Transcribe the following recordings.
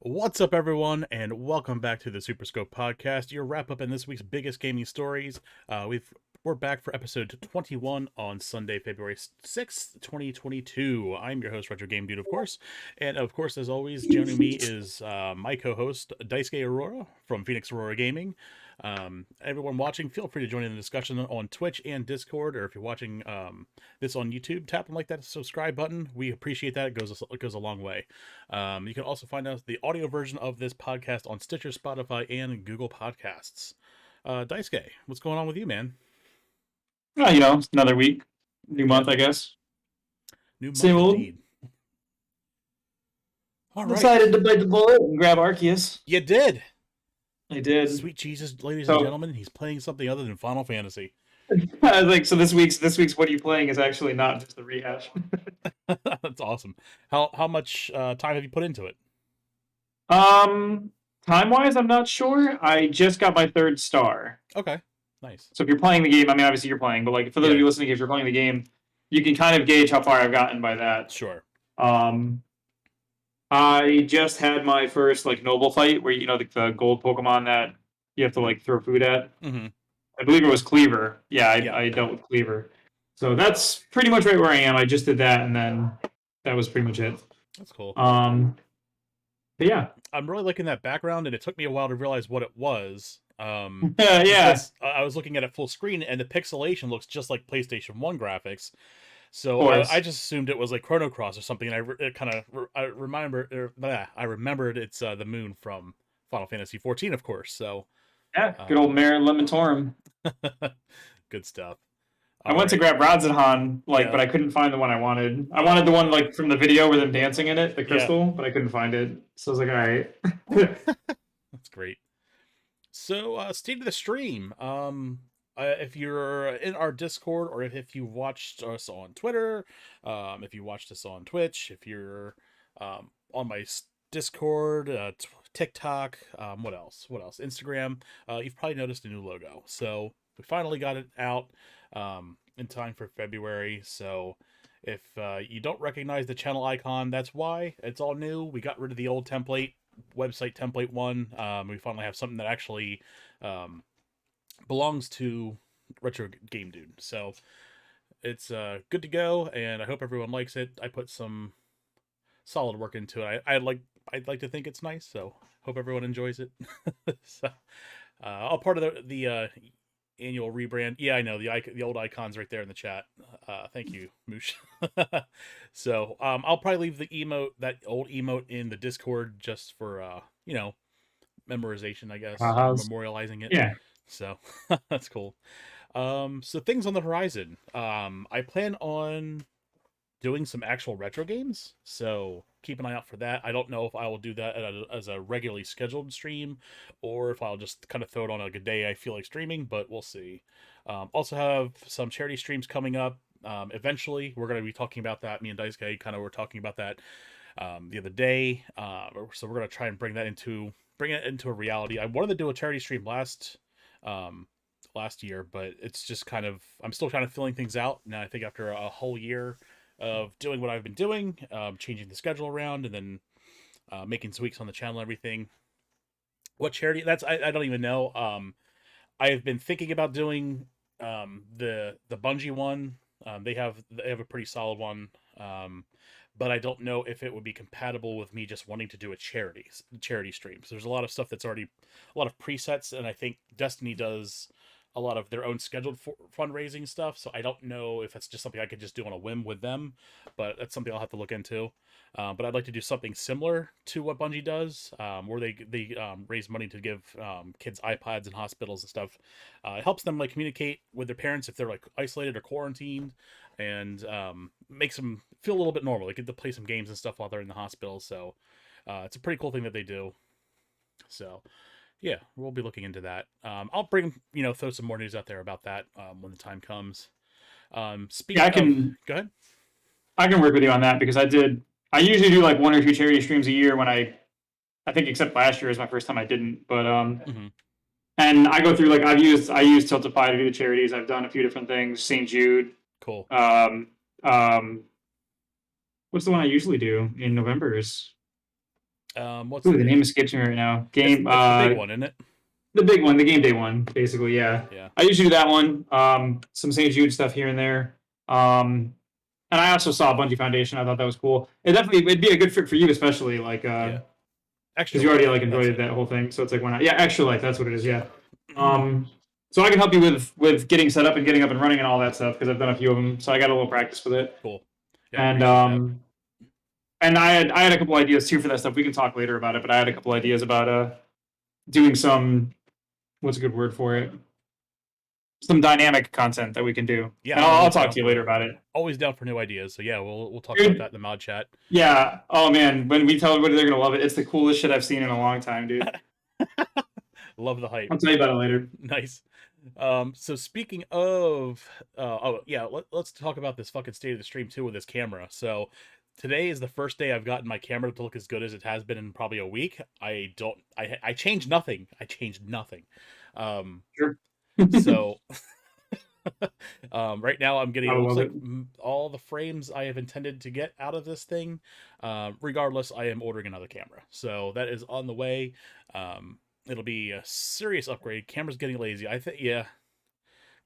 What's up, everyone, and welcome back to the SuperScope Podcast, your wrap-up in this week's biggest gaming stories. We're back for episode 21 on Sunday, February 6th, 2022. I'm your host, Retro Game Dude, of course, and of course, as always, joining me is my co-host, Daisuke Aurora from Phoenix Aurora Gaming. Everyone watching, feel free to join in the discussion on Twitch and Discord, or if you're watching this on YouTube, tap and like that subscribe button. We appreciate that. It goes a long way. You can also find out the audio version of this podcast on Stitcher, Spotify, and Google Podcasts. Daisuke, what's going on with you, man? It's another week, new month, I guess. New month, Same old. indeed. All right. Decided to bite the bullet and grab Arceus. You did. I did. Sweet Jesus, ladies and gentlemen, he's playing something other than Final Fantasy. I was like, so this week's What Are You Playing is actually not just the rehash. That's awesome. How much time have you put into it? Time-wise, I'm not sure. I just got my 3rd star. Okay, nice. So if you're playing the game, I mean, obviously you're playing, but like for those of you listening, if you're playing the game, you can kind of gauge how far I've gotten by that. Sure. I just had my first noble fight where the gold Pokemon that you have to throw food at. Mm-hmm. I believe it was Cleaver. I dealt with Cleaver. So that's pretty much right where I am. I just did that, and then that was pretty much it. That's cool. But yeah. I'm really liking that background, and it took me a while to realize what it was. Yeah. I was looking at it full screen, and the pixelation looks just like PlayStation 1 graphics. So I just assumed it was like Chrono Cross or something, and I remembered it's the moon from Final Fantasy 14, of course. So yeah, good old Mare Lamentorum. Good stuff. I went to grab Radzenhan, but I couldn't find the one I wanted. I wanted the one from the video with them dancing in it, the crystal, but I couldn't find it. So I was like, all right. That's great. So, state of the stream. If you're in our Discord, or if you watched us on Twitter, if you watched us on Twitch, if you're on my Discord, TikTok, what else? Instagram. You've probably noticed a new logo. So we finally got it out in time for February. So if you don't recognize the channel icon, that's why. It's all new. We got rid of the old template, website template 1. We finally have something that actually belongs to Retro Game Dude. So it's good to go, and I hope everyone likes it. I put some solid work into it. I'd like to think it's nice, so hope everyone enjoys it. So all part of the annual rebrand. Yeah, I know the old icons right there in the chat. Thank you, Moosh. So I'll probably leave that old emote in the Discord just for memorization, I guess, memorializing it. Yeah. So that's cool. So things on the horizon. I plan on doing some actual retro games, so keep an eye out for that. I don't know if I will do that as a regularly scheduled stream, or if I'll just kind of throw it on a good day I feel like streaming, but we'll see. Also have some charity streams coming up. Eventually, we're going to be talking about that. Me and Daisuke kind of were talking about that the other day. So we're going to try and bring it into a reality. I wanted to do a charity stream last year, but it's just I'm still kind of filling things out. Now I think after a whole year of doing what I've been doing, changing the schedule around, and then making tweaks on the channel and everything. What charity? I don't even know. I've been thinking about doing the Bungie one. They have a pretty solid one. But I don't know if it would be compatible with me just wanting to do a charity stream. So there's a lot of stuff that's already a lot of presets, and I think Destiny does a lot of their own scheduled fundraising stuff. So I don't know if it's just something I could just do on a whim with them, but that's something I'll have to look into. But I'd like to do something similar to what Bungie does, where they raise money to give kids iPads in hospitals and stuff. It helps them communicate with their parents if they're isolated or quarantined, and makes them feel a little bit normal. They get to play some games and stuff while they're in the hospital. So it's a pretty cool thing that they do. So yeah, we'll be looking into that. I'll throw some more news out there about that when the time comes. Go ahead. I can work with you on that, because I usually do 1 or 2 charity streams a year when I think, except last year is my first time I didn't. But and I go through I use Tiltify to do the charities. I've done a few different things. St. Jude. Cool. What's the one I usually do in November? Is What's Ooh, the name escapes me right now. Game, it's the big one, isn't it? the big one, the game day one, basically. Yeah, Yeah. I usually do that one. Some St. Jude stuff here and there. And I also saw Bungie Foundation. I thought that was cool. It'd be a good fit for you, especially like Yeah. because you already like enjoyed that whole thing. So it's like, why not? Yeah, Extra Life. That's what it is. Yeah. So I can help you with getting set up and getting up and running and all that stuff because I've done a few of them. So I got a little practice with it. Cool. Yeah, I appreciate that. And I had a couple ideas too for that stuff. We can talk later about it, but I had a couple ideas about doing some, what's a good word for it? Some dynamic content that we can do. Yeah, and I'll talk to you later about it. Always down for new ideas. So yeah, we'll talk about that in the mod chat. Yeah. Oh man, when we tell everybody they're gonna love it, it's the coolest shit I've seen in a long time, dude. Love the hype. I'll tell you about it later. Nice. So speaking of, let's talk about this fucking state of the stream too with this camera. So today is the first day I've gotten my camera to look as good as it has been in probably a week. I changed nothing. Sure. So right now I'm getting all the frames I have intended to get out of this thing. Regardless, I am ordering another camera. So that is on the way. It'll be a serious upgrade. Camera's getting lazy. I think, yeah.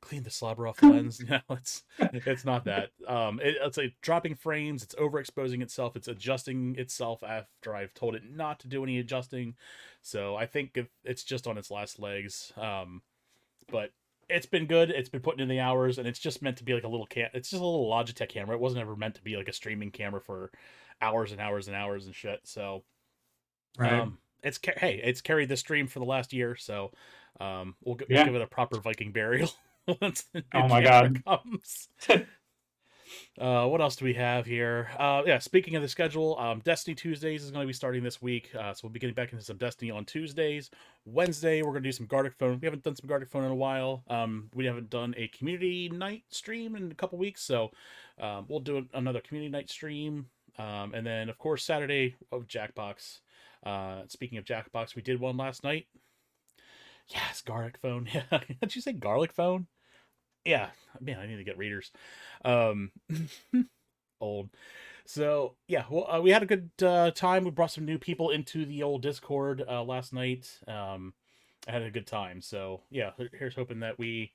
Clean the slobber off the lens. No, it's not that. It's like dropping frames. It's overexposing itself. It's adjusting itself after I've told it not to do any adjusting. So I think it's just on its last legs. But it's been good. It's been putting in the hours, and it's just meant to be like a little It's just a little Logitech camera. It wasn't ever meant to be like a streaming camera for hours and hours and hours and shit. So, right. It's carried the stream for the last year. So, we'll give it a proper Viking burial. Once the new camera comes. What else do we have here? Speaking of the schedule, Destiny Tuesdays is going to be starting this week. So we'll be getting back into some Destiny on Tuesdays. Wednesday, we're going to do some Gartic Phone. We haven't done some Gartic Phone in a while. We haven't done a community night stream in a couple weeks. So we'll do another community night stream. And then, of course, Saturday of Jackbox. Speaking of Jackbox, we did one last night. Yes, Garlic Phone. Yeah. Did you say Garlic Phone? Yeah, man, I need to get readers. Old. So yeah, well, we had a good time. We brought some new people into the old Discord last night. I had a good time. So yeah, here's hoping that we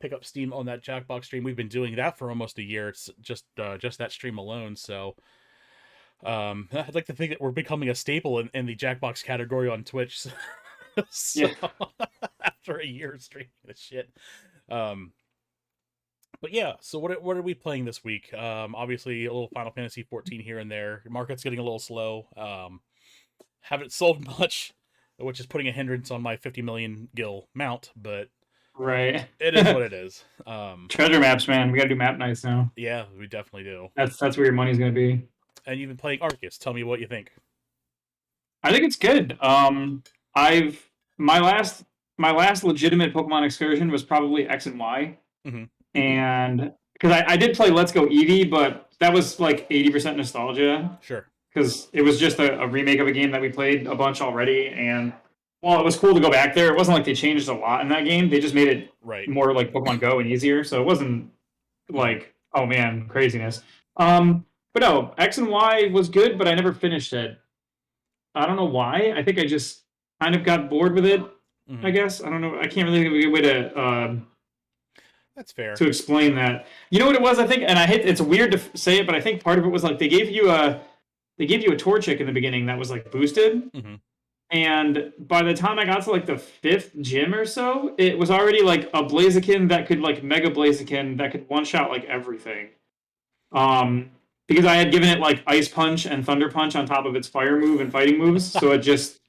pick up steam on that Jackbox stream. We've been doing that for almost a year. It's just that stream alone. So I'd like to think that we're becoming a staple in the Jackbox category on Twitch. So, after a year of streaming this shit. But yeah, so what are we playing this week? Obviously a little Final Fantasy 14 here and there. Market's getting a little slow. Haven't sold much, which is putting a hindrance on my 50 million gil mount, but right, it is what it is. Treasure maps, man. We gotta do map nights now. Yeah, we definitely do. That's where your money's gonna be. And you've been playing Arceus. Tell me what you think. I think it's good. My last legitimate Pokemon excursion was probably X and Y. Mm-hmm. And because I did play Let's Go Eevee, but that was like 80% nostalgia. Sure. Because it was just a remake of a game that we played a bunch already. And while it was cool to go back there, it wasn't like they changed a lot in that game. They just made it more like Pokemon Go and easier. So it wasn't like, oh man, craziness. But no, X and Y was good, but I never finished it. I don't know why. I think I just kind of got bored with it, I guess. I don't know. I can't really think of a good way to... That's fair. To explain that. You know what it was, I think? And it's weird to say it, but I think part of it was like they gave you a Torchic in the beginning that was like boosted. Mm-hmm. And by the time I got to like the 5th gym or so, it was already like a Blaziken that could like Mega Blaziken that could one-shot like everything. Because I had given it like Ice Punch and Thunder Punch on top of its fire move and fighting moves, so it just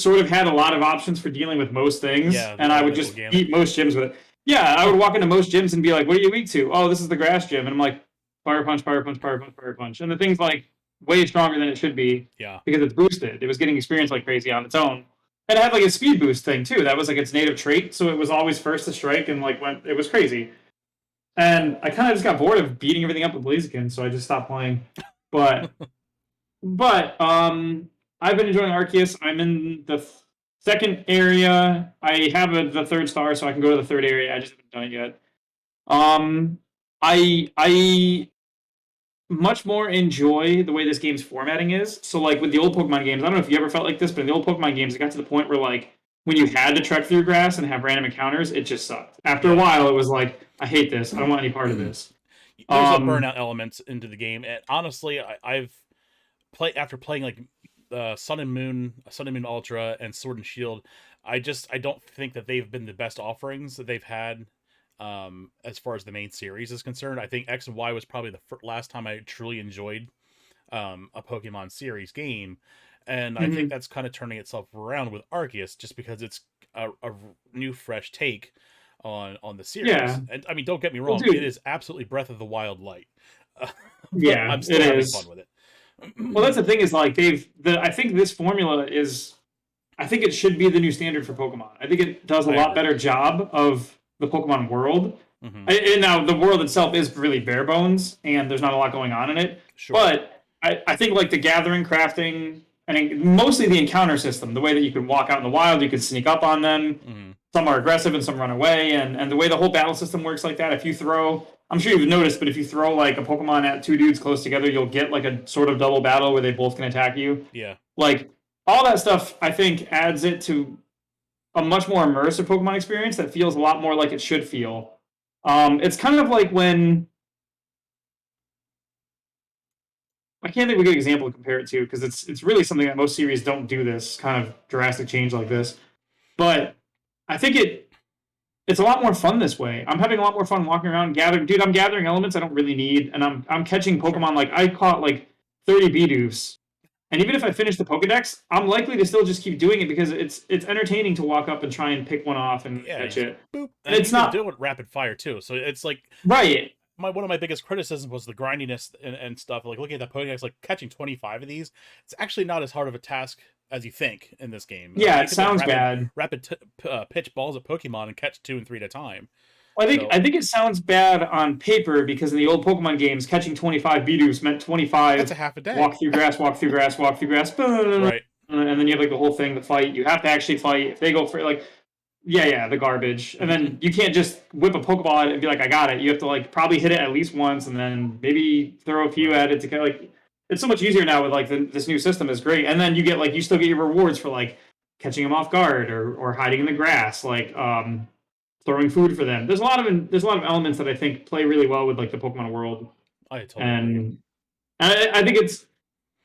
sort of had a lot of options for dealing with most things, and I would just beat most gyms with it. Yeah, I would walk into most gyms and be like, what are you weak to? Oh, this is the grass gym. And I'm like, fire punch, fire punch, fire punch, fire punch. And the thing's like way stronger than it should be. Yeah. Because it's boosted. It was getting experience like crazy on its own. And it had like a speed boost thing too. That was like its native trait. So it was always first to strike and like it was crazy. And I kind of just got bored of beating everything up with Blaziken, so I just stopped playing. But I've been enjoying Arceus. I'm in the second area. I have the 3rd star, so I can go to the 3rd area. I just haven't done it yet. I much more enjoy the way this game's formatting is. So like with the old Pokemon games, I don't know if you ever felt like this, but in the old Pokemon games, it got to the point where like when you had to trek through grass and have random encounters, it just sucked. After a while, it was like, I hate this. I don't want any part of this. There's a burnout element into the game, and honestly, I've played after playing like Sun and Moon Ultra, and Sword and Shield. I don't think that they've been the best offerings that they've had as far as the main series is concerned. I think X and Y was probably the last time I truly enjoyed a Pokemon series game, and I think that's kind of turning itself around with Arceus, just because it's a new, fresh take on the series. Yeah. And I mean, don't get me wrong, Well, it is absolutely Breath of the Wild light. Yeah, I'm still having fun with it. Well, that's the thing is like I think this formula is, I think it should be the new standard for Pokemon. I think it does a lot better job of the Pokemon world. And now the world itself is really bare bones, and there's not a lot going on in it. Sure. But I think like the gathering, crafting, and mostly the encounter system, the way that you can walk out in the wild, you can sneak up on them. Some are aggressive and some run away, and the way the whole battle system works like that. If you throw, I'm sure you've noticed, but if you throw like a Pokemon at two dudes close together, you'll get like a sort of double battle where they both can attack you. Yeah. Like all that stuff, I think adds it to a much more immersive Pokemon experience that feels a lot more like it should feel. It's kind of like when, I can't think of a good example to compare it to, because it's really something that most series don't do, this kind of drastic change like this. But I think it's a lot more fun this way. I'm having a lot more fun walking around gathering. Dude, I'm gathering elements I don't really need, and I'm catching Pokemon. Like I caught like 30 Bidoofs, and even if I finish the Pokedex, I'm likely to still just keep doing it because it's entertaining to walk up and try and pick one off and catch it. Boop. And it's not do it with rapid fire too, so it's like right. One of my biggest criticisms was the grindiness and stuff. Like looking at that Pokedex, like catching 25 of these, it's actually not as hard of a task as you think in this game. Yeah, it sounds bad. Rapid pitch balls at Pokemon and catch 2 and 3 at a time. Well, I think it sounds bad on paper because in the old Pokemon games, catching 25 Bidoofs meant 25. That's a half a day. Walk through grass, walk through grass, walk through grass. Right. And then you have like the whole thing, the fight. You have to actually fight. If they go for like, the garbage. And then you can't just whip a Pokeball and be like, I got it. You have to like probably hit it at least once and then maybe throw a few at it to kind of like. It's so much easier now with like this new system is great. And then you get like you still get your rewards for like catching them off guard or hiding in the grass, like throwing food for them. There's a lot of elements that I think play really well with like the Pokemon world. I totally agree. And I think it's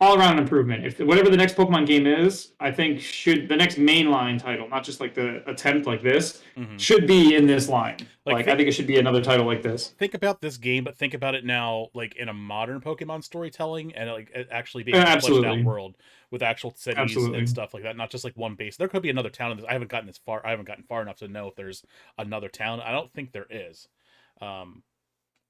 all around improvement. If whatever the next Pokemon game is, I think the next mainline title, not just like the attempt like this, should be in this line. I think it should be another title like this. Think about this game, but think about it now, like in a modern Pokemon storytelling, and like it actually being a fleshed out world with actual cities and stuff like that. Not just like one base. There could be another town in this. I haven't gotten far enough to know if there's another town. I don't think there is.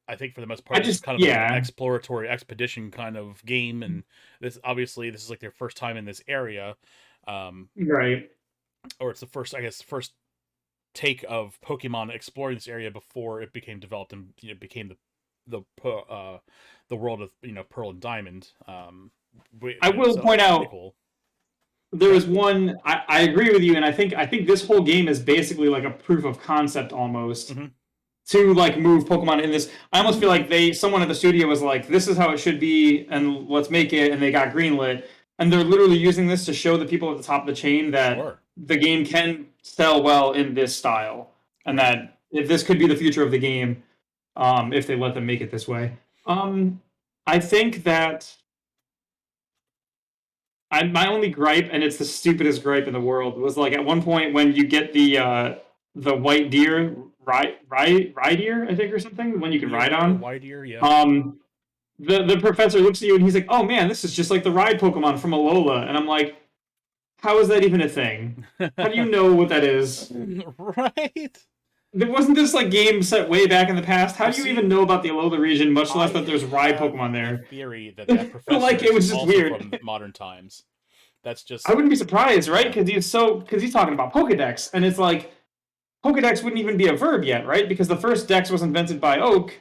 I think for the most part, it's kind of like an exploratory expedition kind of game, and this is like their first time in this area, right? Or it's the first take of Pokemon exploring this area before it became developed and became the world of Pearl and Diamond. I will point out there was one. I agree with you, and I think this whole game is basically like a proof of concept almost. To like move Pokemon in this. I almost feel like someone at the studio was like, this is how it should be and let's make it, and they got greenlit, and they're literally using this to show the people at the top of the chain that the game can sell well in this style, and that if this could be the future of the game, if they let them make it this way. I think that my only gripe, and it's the stupidest gripe in the world, was like at one point when you get the white deer, ride deer, I think, or something, when you can ride on. White deer, yeah. The professor looks at you and he's like, "Oh man, this is just like the ride Pokemon from Alola," and I'm like, "How is that even a thing? How do you know what that is?" Right. Wasn't this like game set way back in the past? How do you even know about the Alola region, much less that there's ride Pokemon there? Theory that professor like it was just also weird from modern times. That's just. I wouldn't be surprised, right? Because he's talking about Pokedex, and it's like Pokedex wouldn't even be a verb yet, right? Because the first Dex was invented by Oak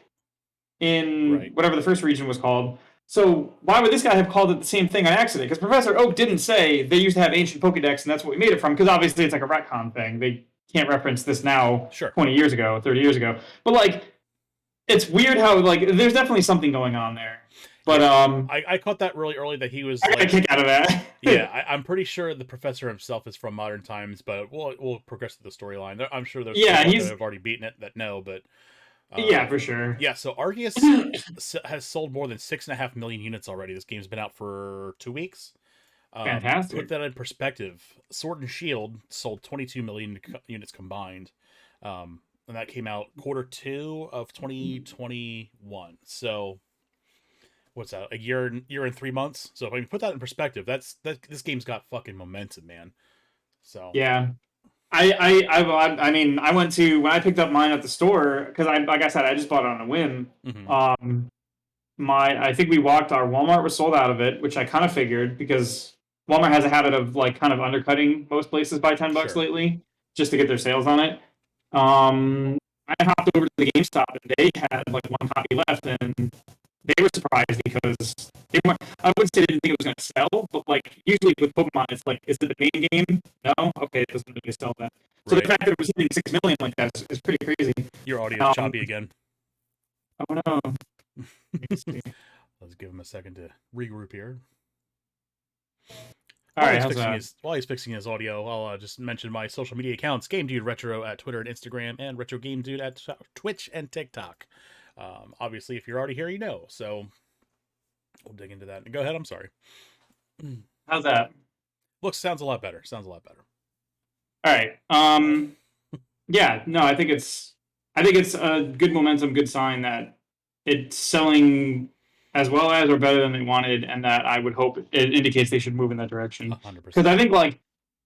in whatever the first region was called. So why would this guy have called it the same thing on accident? Because Professor Oak didn't say they used to have ancient Pokedex and that's what we made it from. Because obviously it's like a retcon thing. They can't reference this now 20 years ago, 30 years ago. But like, it's weird how like there's definitely something going on there. But I caught that really early that he was I got a kick out of that. Yeah, I'm pretty sure the professor himself is from modern times, but we'll progress to the storyline. I'm sure there's people that have already beaten it that know, but yeah, for sure. Yeah, so Arceus has sold more than 6.5 million units already. This game's been out for 2 weeks. Fantastic. Put that in perspective. Sword and Shield sold 22 million units combined. And that came out Q2 of 2021. So what's that? A year and 3 months. So if I can put that in perspective, this game's got fucking momentum, man. So yeah, I mean, I went to when I picked up mine at the store because like I said, I just bought it on a whim. Mm-hmm. I think we walked our Walmart was sold out of it, which I kind of figured because Walmart has a habit of like kind of undercutting most places by $10 lately just to get their sales on it. I hopped over to the GameStop and they had like one copy left, and they were surprised because they weren't. I wouldn't say they didn't think it was going to sell, but like usually with Pokemon, it's like, is it the main game? No, okay, it doesn't really sell that. So the fact that it was hitting 6 million like that is pretty crazy. Your audio's choppy again. Oh no. Let's give him a second to regroup here. All right, while he's fixing his audio, I'll just mention my social media accounts: Game Dude Retro at Twitter and Instagram, and Retro Game Dude at Twitch and TikTok. Obviously, if you're already here, you know. So we'll dig into that. Go ahead. I'm sorry. How's that? Sounds a lot better. All right. Yeah. No, I think it's a good momentum, good sign that it's selling as well as or better than they wanted, and that I would hope it indicates they should move in that direction. 100%. Because I think like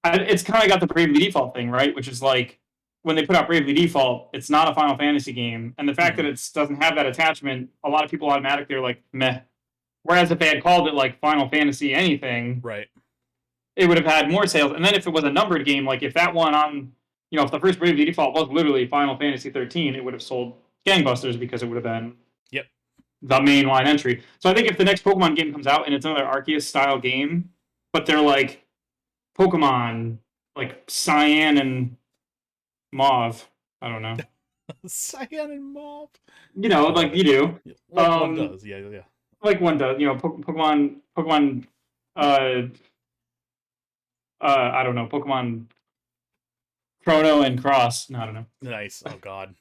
it's kind of got the Bravely Default thing, right? Which is like when they put out Bravely Default, it's not a Final Fantasy game, and the fact that it doesn't have that attachment, a lot of people automatically are like meh. Whereas if they had called it like Final Fantasy anything, right, it would have had more sales. And then if it was a numbered game, like if that one on, if the first Bravely Default was literally Final Fantasy 13, it would have sold gangbusters because it would have been the mainline entry. So I think if the next Pokemon game comes out and it's another Arceus style game, but they're like Pokemon, like Cyan and Mauve, I don't know. Cyan and Mauve? Like you do. Like one does, yeah. Like one does, Pokemon, I don't know, Pokemon Chrono and Cross. No, I don't know. Nice. Oh, God.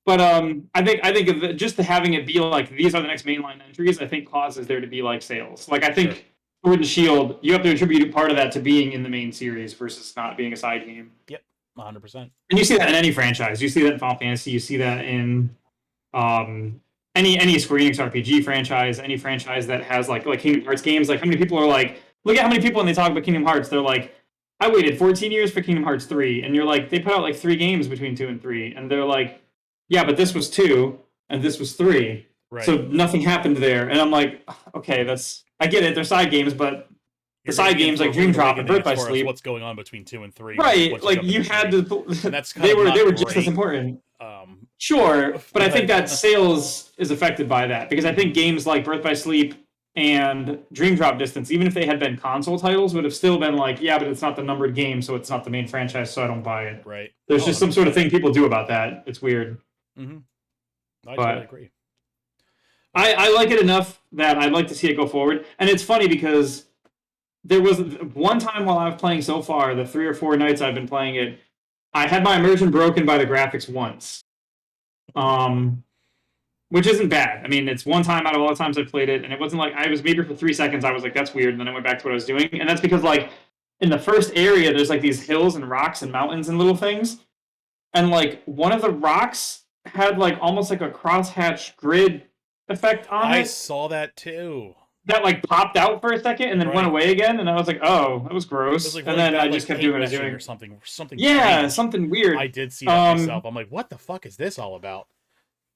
But I think just having it be like these are the next mainline entries, I think causes there to be like sales. Like I think Sword and Shield, you have to attribute part of that to being in the main series versus not being a side game. Yep, 100%. And you see that in any franchise. You see that in Final Fantasy. You see that in any Square Enix RPG franchise, any franchise that has like Kingdom Hearts games. Like how many people are like, look at how many people when they talk about Kingdom Hearts, they're like, I waited 14 years for Kingdom Hearts 3, and you're like, they put out like 3 games between 2 and 3, and they're like, yeah, but this was 2 and this was 3. Right. So nothing happened there. And I'm like, okay, I get it. They're side games, but the side games like Dream Drop and Birth by Sleep. What's going on between 2 and 3? Right. Like you had to. That's they were just as important. Sure, but I think that sales is affected by that because I think games like Birth by Sleep and Dream Drop Distance, even if they had been console titles, would have still been like, yeah, but it's not the numbered game, so it's not the main franchise, so I don't buy it. Right. There's just some sort of thing people do about that. It's weird. Mm-hmm. I totally agree. I like it enough that I'd like to see it go forward. And it's funny because there was one time while I was playing so far, the 3 or 4 nights I've been playing it, I had my immersion broken by the graphics once. Which isn't bad. I mean, it's one time out of all the times I played it, and it wasn't like I was maybe for 3 seconds I was like, that's weird, and then I went back to what I was doing. And that's because like in the first area, there's like these hills and rocks and mountains and little things. And like one of the rocks had like almost like a crosshatch grid effect on it. I saw that too. That like popped out for a second and then went away again, and I was like, "Oh, that was gross." And then I just kept doing what I was doing. Or something. Yeah, something weird. I did see that myself. I'm like, "What the fuck is this all about?"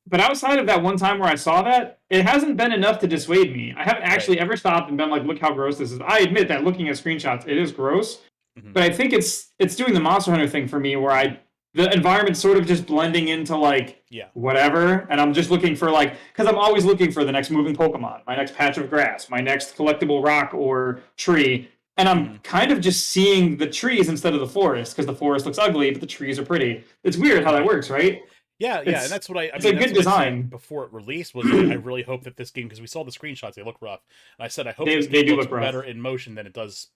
But outside of that one time where I saw that, it hasn't been enough to dissuade me. I haven't actually ever stopped and been like, "Look how gross this is." I admit that looking at screenshots, it is gross. Mm-hmm. But I think it's doing the Monster Hunter thing for me, where the environment's sort of just blending into like whatever, and I'm just looking for like, because I'm always looking for the next moving Pokemon, my next patch of grass, my next collectible rock or tree, and I'm kind of just seeing the trees instead of the forest, because the forest looks ugly, but the trees are pretty. It's weird how that works, right? Yeah, yeah, and that's what I It's mean. a That's good what I design. said before it released. Was I really hope that this game, because we saw the screenshots, they look rough, and I said I hope this They game do looks look rough. better in motion than it does,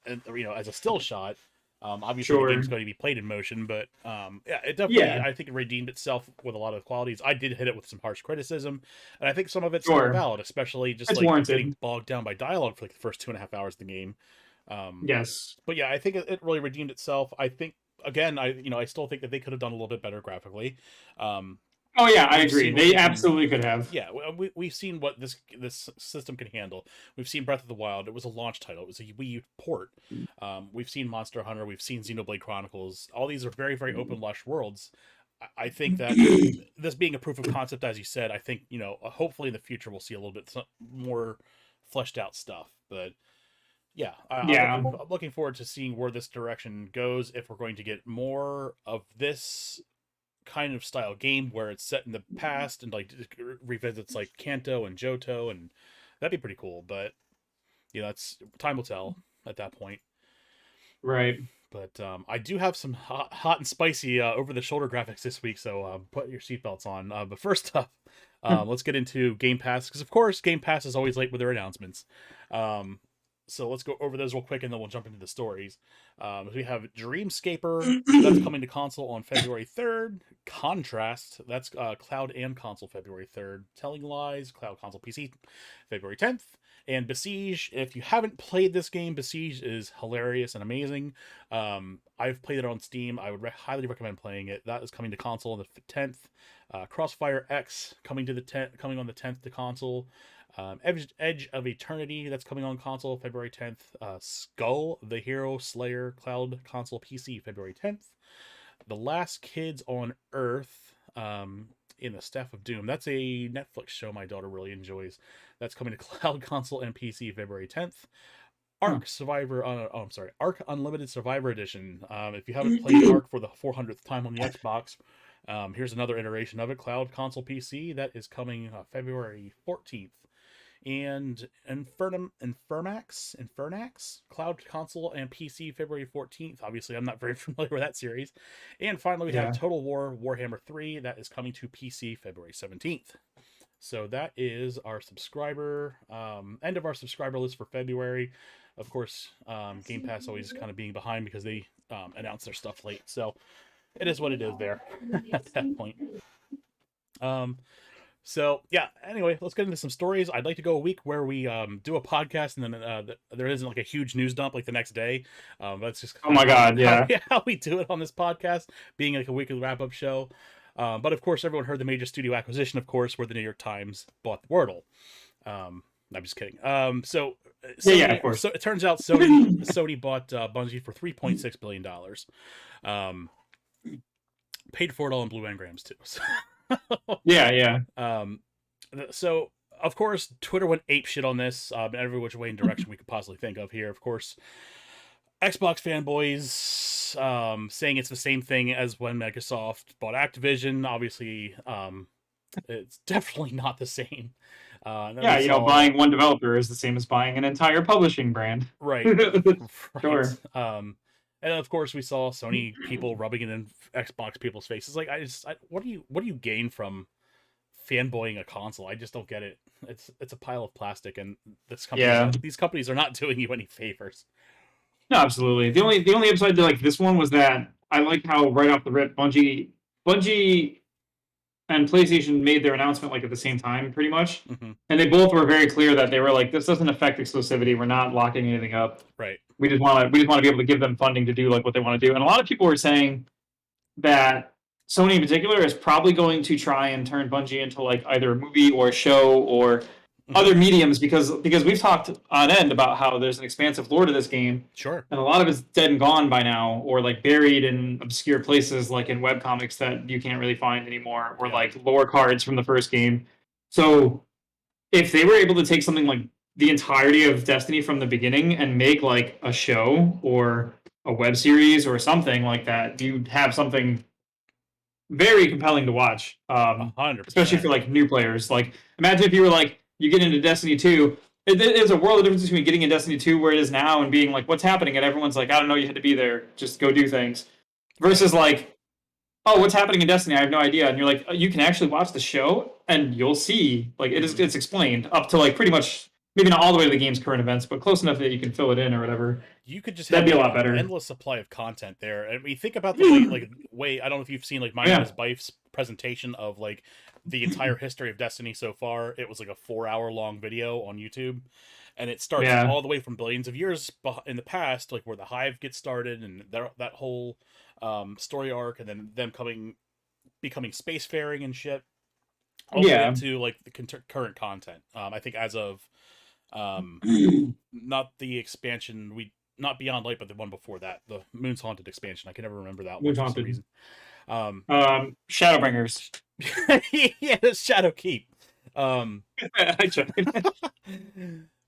as a still shot. Obviously, the Sure. game's going to be played in motion, but yeah, it definitely. Yeah. I think it redeemed itself with a lot of qualities. I did hit it with some harsh criticism, and I think some of it's still Sure. valid, especially just It's like warranted. getting bogged down by dialogue for like the first 2.5 hours of the game. Yes. But yeah, I think it really redeemed itself. I think again, I still think that they could have done a little bit better graphically. Oh yeah, I We've agree. seen what They we can- absolutely could have. Yeah, we've seen what this system can handle. We've seen Breath of the Wild. It was a launch title. It was a Wii U port. We've seen Monster Hunter. We've seen Xenoblade Chronicles. All these are very, very open, lush worlds. I think that this being a proof of concept, as you said, I think hopefully in the future we'll see a little bit more fleshed out stuff. But yeah, I'm looking forward to seeing where this direction goes. If we're going to get more of this kind of style game where it's set in the past and like revisits like Kanto and Johto, and that'd be pretty cool. But that's time will tell at that point. Right. But I do have some hot and spicy over the shoulder graphics this week, so put your seatbelts on. But first up, let's get into Game Pass, because of course Game Pass is always late with their announcements. So let's go over those real quick, and then we'll jump into the stories. We have Dreamscaper, that's coming to console on February 3rd. Contrast, that's cloud and console February 3rd. Telling Lies, cloud, console, PC, February 10th. And Besiege, if you haven't played this game, Besiege is hilarious and amazing. I've played it on Steam. I would highly recommend playing it. That is coming to console on the 10th. Crossfire X coming on the 10th to console. Edge of Eternity, that's coming on console February 10th. Skull, the Hero Slayer, cloud, console, PC, February 10th. The Last Kids on Earth, in the Staff of Doom. That's a Netflix show my daughter really enjoys. That's coming to cloud, console, and PC February 10th. Ark Ark Unlimited Survivor Edition. If you haven't played Ark for the 400th time on the Xbox, here's another iteration of it. Cloud, console, PC. That is coming February 14th. And Infernax, cloud, console, and PC February 14th. Obviously, I'm not very familiar with that series. And finally, we have Total War Warhammer 3. That is coming to PC February 17th. So that is our end of our subscriber list for February. Of course, Game Pass always kind of being behind because they announce their stuff late. So it is what it is there at that point. So yeah, anyway, let's get into some stories. I'd like to go a week where we do a podcast and then there isn't like a huge news dump like the next day. That's just oh my god, yeah, how we do it on this podcast, being like a weekly wrap-up show. But of course, everyone heard the major studio acquisition, of course, where the New York Times bought Wordle. I'm just kidding. So yeah, of course. So it turns out Sony bought Bungie for $3.6 billion. Paid for it all in blue engrams too. So. Yeah. So of course Twitter went apeshit on this, every which way and direction we could possibly think of here. Of course, Xbox fanboys saying it's the same thing as when Microsoft bought Activision. Obviously, it's definitely not the same. Buying one developer is the same as buying an entire publishing brand. Right. Sure. And of course, we saw Sony people rubbing it in Xbox people's faces. Like, what do you gain from fanboying a console? I just don't get it. It's a pile of plastic, and these companies are not doing you any favors. No, absolutely. The only upside to like this one was that I like how right off the rip, Bungie and PlayStation made their announcement like at the same time, pretty much, and they both were very clear that they were like, this doesn't affect exclusivity. We're not locking anything up. Right. We just want to be able to give them funding to do like what they want to do. And a lot of people were saying that Sony in particular is probably going to try and turn Bungie into like either a movie or a show or other mediums because we've talked on end about how there's an expansive lore to this game. Sure. And a lot of it's dead and gone by now, or like buried in obscure places like in webcomics that you can't really find anymore, or like lore cards from the first game. So if they were able to take something like the entirety of Destiny from the beginning and make like a show or a web series or something like that, you'd have something very compelling to watch. 100%. Especially for like new players. Like imagine if you were like, you get into Destiny 2, there's a world of difference between getting in Destiny 2 where it is now and being like, what's happening? And everyone's like, I don't know, you had to be there, just go do things. Versus like, oh, what's happening in Destiny? I have no idea. And you're like, you can actually watch the show and you'll see, like, it's explained up to like pretty much, maybe not all the way to the game's current events, but close enough that you can fill it in or whatever. You could just That'd have be like a lot better. an endless supply of content there. And we think about the way I don't know if you've seen like My Name is Bife's presentation of like the entire history of Destiny so far. It was like a 4-hour long video on YouTube. And it starts all the way from billions of years in the past, like where the Hive gets started and that whole story arc, and then them becoming spacefaring and shit. All the way into like the current content. I think as of not the expansion, not Beyond Light, but the one before that, the Moon's Haunted expansion. I can never remember that one for some reason. Shadowbringers. Yeah, Shadow Keep. I tried.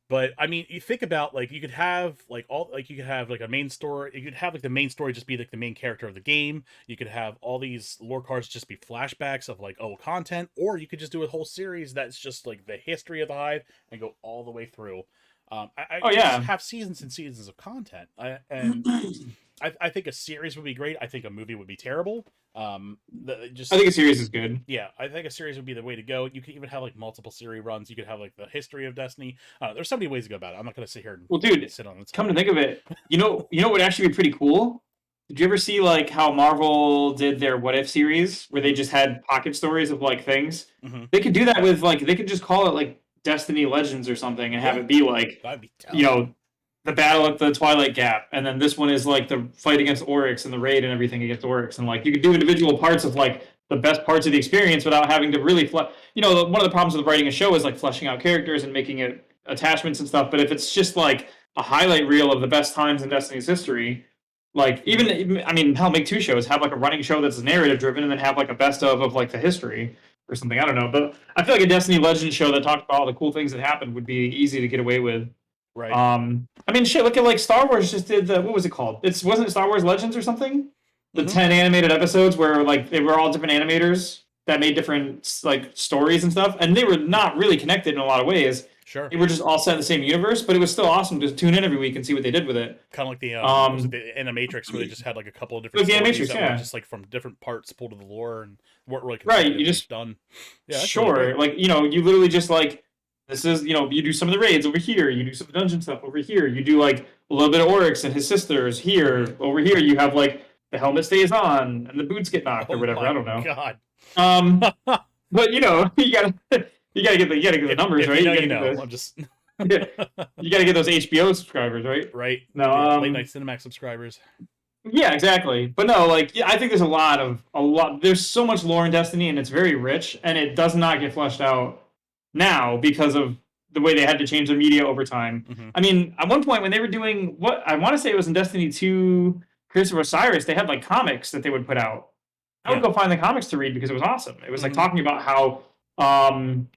But I mean, you think about like you could have like a main story. You could have like the main story just be like the main character of the game. You could have all these lore cards just be flashbacks of like old content, or you could just do a whole series that's just like the history of the Hive and go all the way through. Just have seasons and seasons of content. I think a series would be great. I think a movie would be terrible. I think a series is good. Yeah, I think a series would be the way to go. You could even have like multiple series runs. You could have like the history of Destiny. There's so many ways to go about it. I'm not going to sit here and sit on it. Come to think of it, you know what would actually be pretty cool? Did you ever see like how Marvel did their What If series, where they just had pocket stories of like things? Mm-hmm. They could do that with like, they could just call it like Destiny Legends or something, and have it be like, the battle at the Twilight Gap, and then this one is like the fight against Oryx and the raid and everything against Oryx, and like you could do individual parts of like the best parts of the experience without having to really one of the problems with writing a show is like fleshing out characters and making it attachments and stuff. But if it's just like a highlight reel of the best times in Destiny's history, like even I mean, hell, make 2 shows, have like a running show that's narrative driven, and then have like a best of like the history or something. I don't know, but I feel like a Destiny Legends show that talked about all the cool things that happened would be easy to get away with. Right. I mean, shit. Look at like Star Wars just did what was it called? Wasn't it Star Wars Legends or something? The 10 animated episodes where like they were all different animators that made different like stories and stuff, and they were not really connected in a lot of ways. Sure. They were just all set in the same universe, but it was still awesome to tune in every week and see what they did with it. Kind of like the Animatrix, where they just had like a couple of different stories that were just like from different parts pulled to the lore and weren't really right. You just done. Yeah, sure. Really like you literally just like. This is, you do some of the raids over here. You do some of the dungeon stuff over here. You do like a little bit of Oryx and his sisters here. Over here, you have like the helmet stays on and the boots get knocked or whatever. I don't know. God. But you gotta get the numbers right. I'm just. You gotta get those HBO subscribers, right? Right. No, late night Cinemax subscribers. Yeah, exactly. But no, like I think there's a lot. There's so much lore in Destiny, and it's very rich, and it does not get fleshed out now because of the way they had to change their media over time. Mm-hmm. I mean, at one point when they were doing what I want to say it was in Destiny 2 Curse of Osiris, they had like comics that they would put out. I would go find the comics to read because it was awesome. It was like talking about how and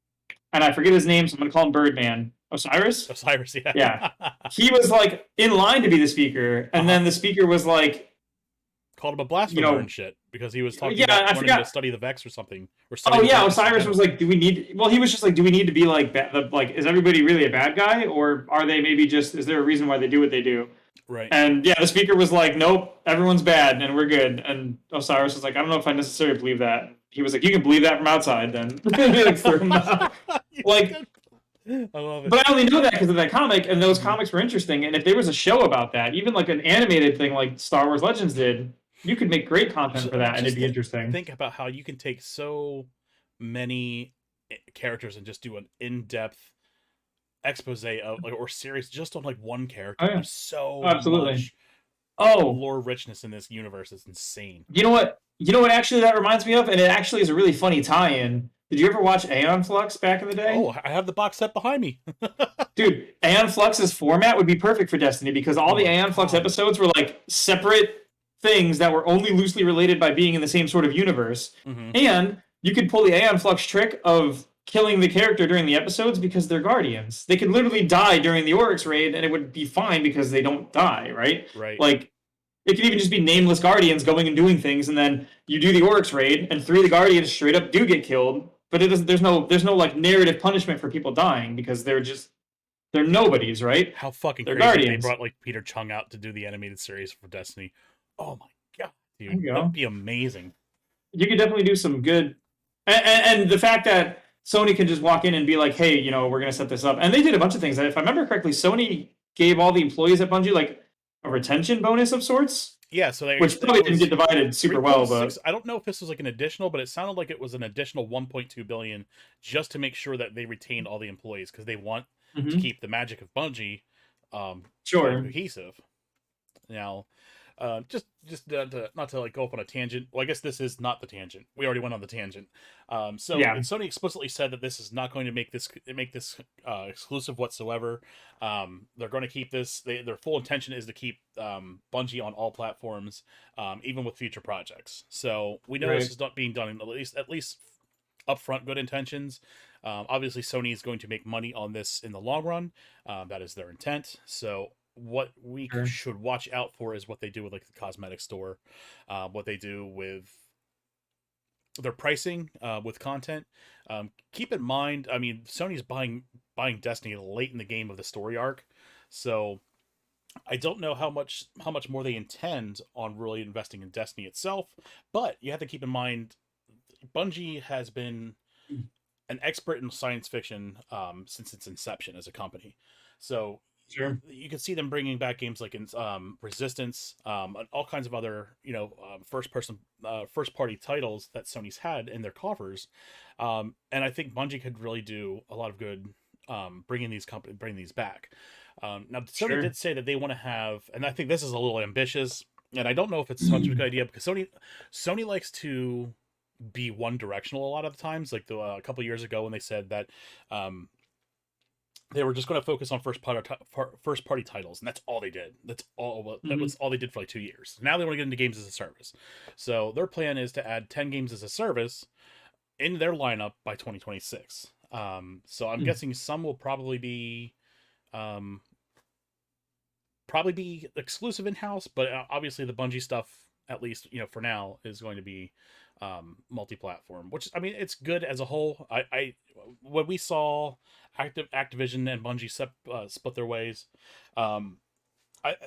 I forget his name, so I'm gonna call him Birdman. Osiris, yeah. Yeah. He was like in line to be the speaker, and then the speaker was like called him a blasphemer and shit because he was talking about wanting to study the Vex or something. Osiris was like, he was just like, do we need to be like, is everybody really a bad guy, or are they maybe just, is there a reason why they do what they do? Right. And the speaker was like, nope, everyone's bad and we're good. And Osiris was like, I don't know if I necessarily believe that. He was like, you can believe that from outside then. Like, threw him out. Like, I love it. But I only know that because of that comic, and those comics were interesting. And if there was a show about that, even like an animated thing like Star Wars Legends did, you could make great content for that, and it'd be interesting. Think about how you can take so many characters and just do an in-depth expose of or series just on like one character. There's so much lore richness in this universe. It's insane. You know what actually that reminds me of, and it actually is a really funny tie-in. Did you ever watch Aeon Flux back in the day? Oh, I have the box set behind me. Dude, Aeon Flux's format would be perfect for Destiny because all the Aeon Flux episodes were like separate things that were only loosely related by being in the same sort of universe. Mm-hmm. And you could pull the Aeon Flux trick of killing the character during the episodes because they're guardians. They could literally die during the Oryx raid and it would be fine because they don't die, right? Right. Like, it could even just be nameless guardians going and doing things, and then you do the Oryx raid, and 3 of the guardians straight up do get killed. But it doesn't. There's no like narrative punishment for people dying because they're nobodies, right? How fucking they're crazy guardians. They brought like Peter Chung out to do the animated series for Destiny. Oh my god, dude, that'd be amazing. you could definitely do some good, and the fact that Sony can just walk in and be like, hey, we're going to set this up. And they did a bunch of things. If I remember correctly, Sony gave all the employees at Bungie like a retention bonus of sorts, Yeah, so which probably didn't get divided super well. But I don't know if this was like an additional, but it sounded like it was an additional 1.2 billion just to make sure that they retained all the employees because they want to keep the magic of Bungie cohesive. Now, just not to like go off on a tangent. Well, I guess this is not the tangent. We already went on the tangent. Sony explicitly said that this is not going to make this exclusive whatsoever. They're going to keep this. Their full intention is to keep Bungie on all platforms, even with future projects. So we know this is not being done in at least upfront good intentions. Obviously, Sony is going to make money on this in the long run. That is their intent. So what we should watch out for is what they do with like the cosmetic store, what they do with their pricing with content. Keep in mind, I mean, Sony's buying Destiny late in the game of the story arc, so I don't know how much more they intend on really investing in Destiny itself. But you have to keep in mind, Bungie has been an expert in science fiction since its inception as a company. So you can see them bringing back games like Resistance, and all kinds of other first party titles that Sony's had in their coffers, and I think Bungie could really do a lot of good bringing these back. Now Sony did say that they want to have, and I think this is a little ambitious, and I don't know if it's such a good idea because Sony likes to be one directional a lot of the times. Like a couple years ago when they said that they were just going to focus on first party titles, and that's all they did. That was all they did for like 2 years. Now they want to get into games as a service. So their plan is to add 10 games as a service in their lineup by 2026. So I'm guessing some will probably be exclusive in-house, but obviously the Bungie stuff, at least for now, is going to be multi-platform, which, I mean, it's good as a whole. When we saw Activision and Bungie split their ways,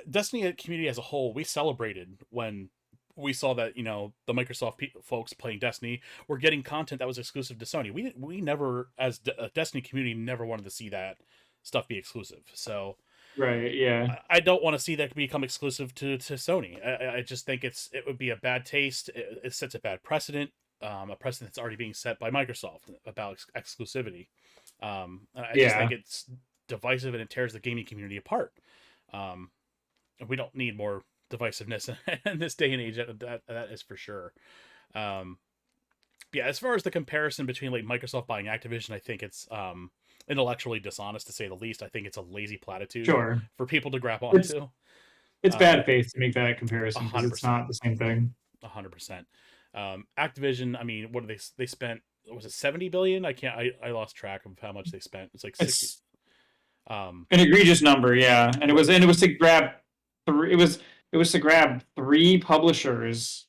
Destiny community as a whole, we celebrated when we saw that the Microsoft folks playing Destiny were getting content that was exclusive to Sony. We never, as a Destiny community, never wanted to see that stuff be exclusive. So I don't want to see that become exclusive to Sony. I just think it would be a bad taste. It sets a bad precedent, a precedent that's already being set by Microsoft about exclusivity. I just think it's divisive and it tears the gaming community apart. We don't need more divisiveness in this day and age. That is for sure. As far as the comparison between like Microsoft buying Activision, I think it's intellectually dishonest to say the least. I think it's a lazy platitude for people to grab onto. It's bad faith to make that comparison because it's not the same thing. 100%. Activision, I mean, what did they spent? Was it 70 billion? I lost track of how much they spent. It's like 60. An egregious number, yeah. And it was to grab to grab 3 publishers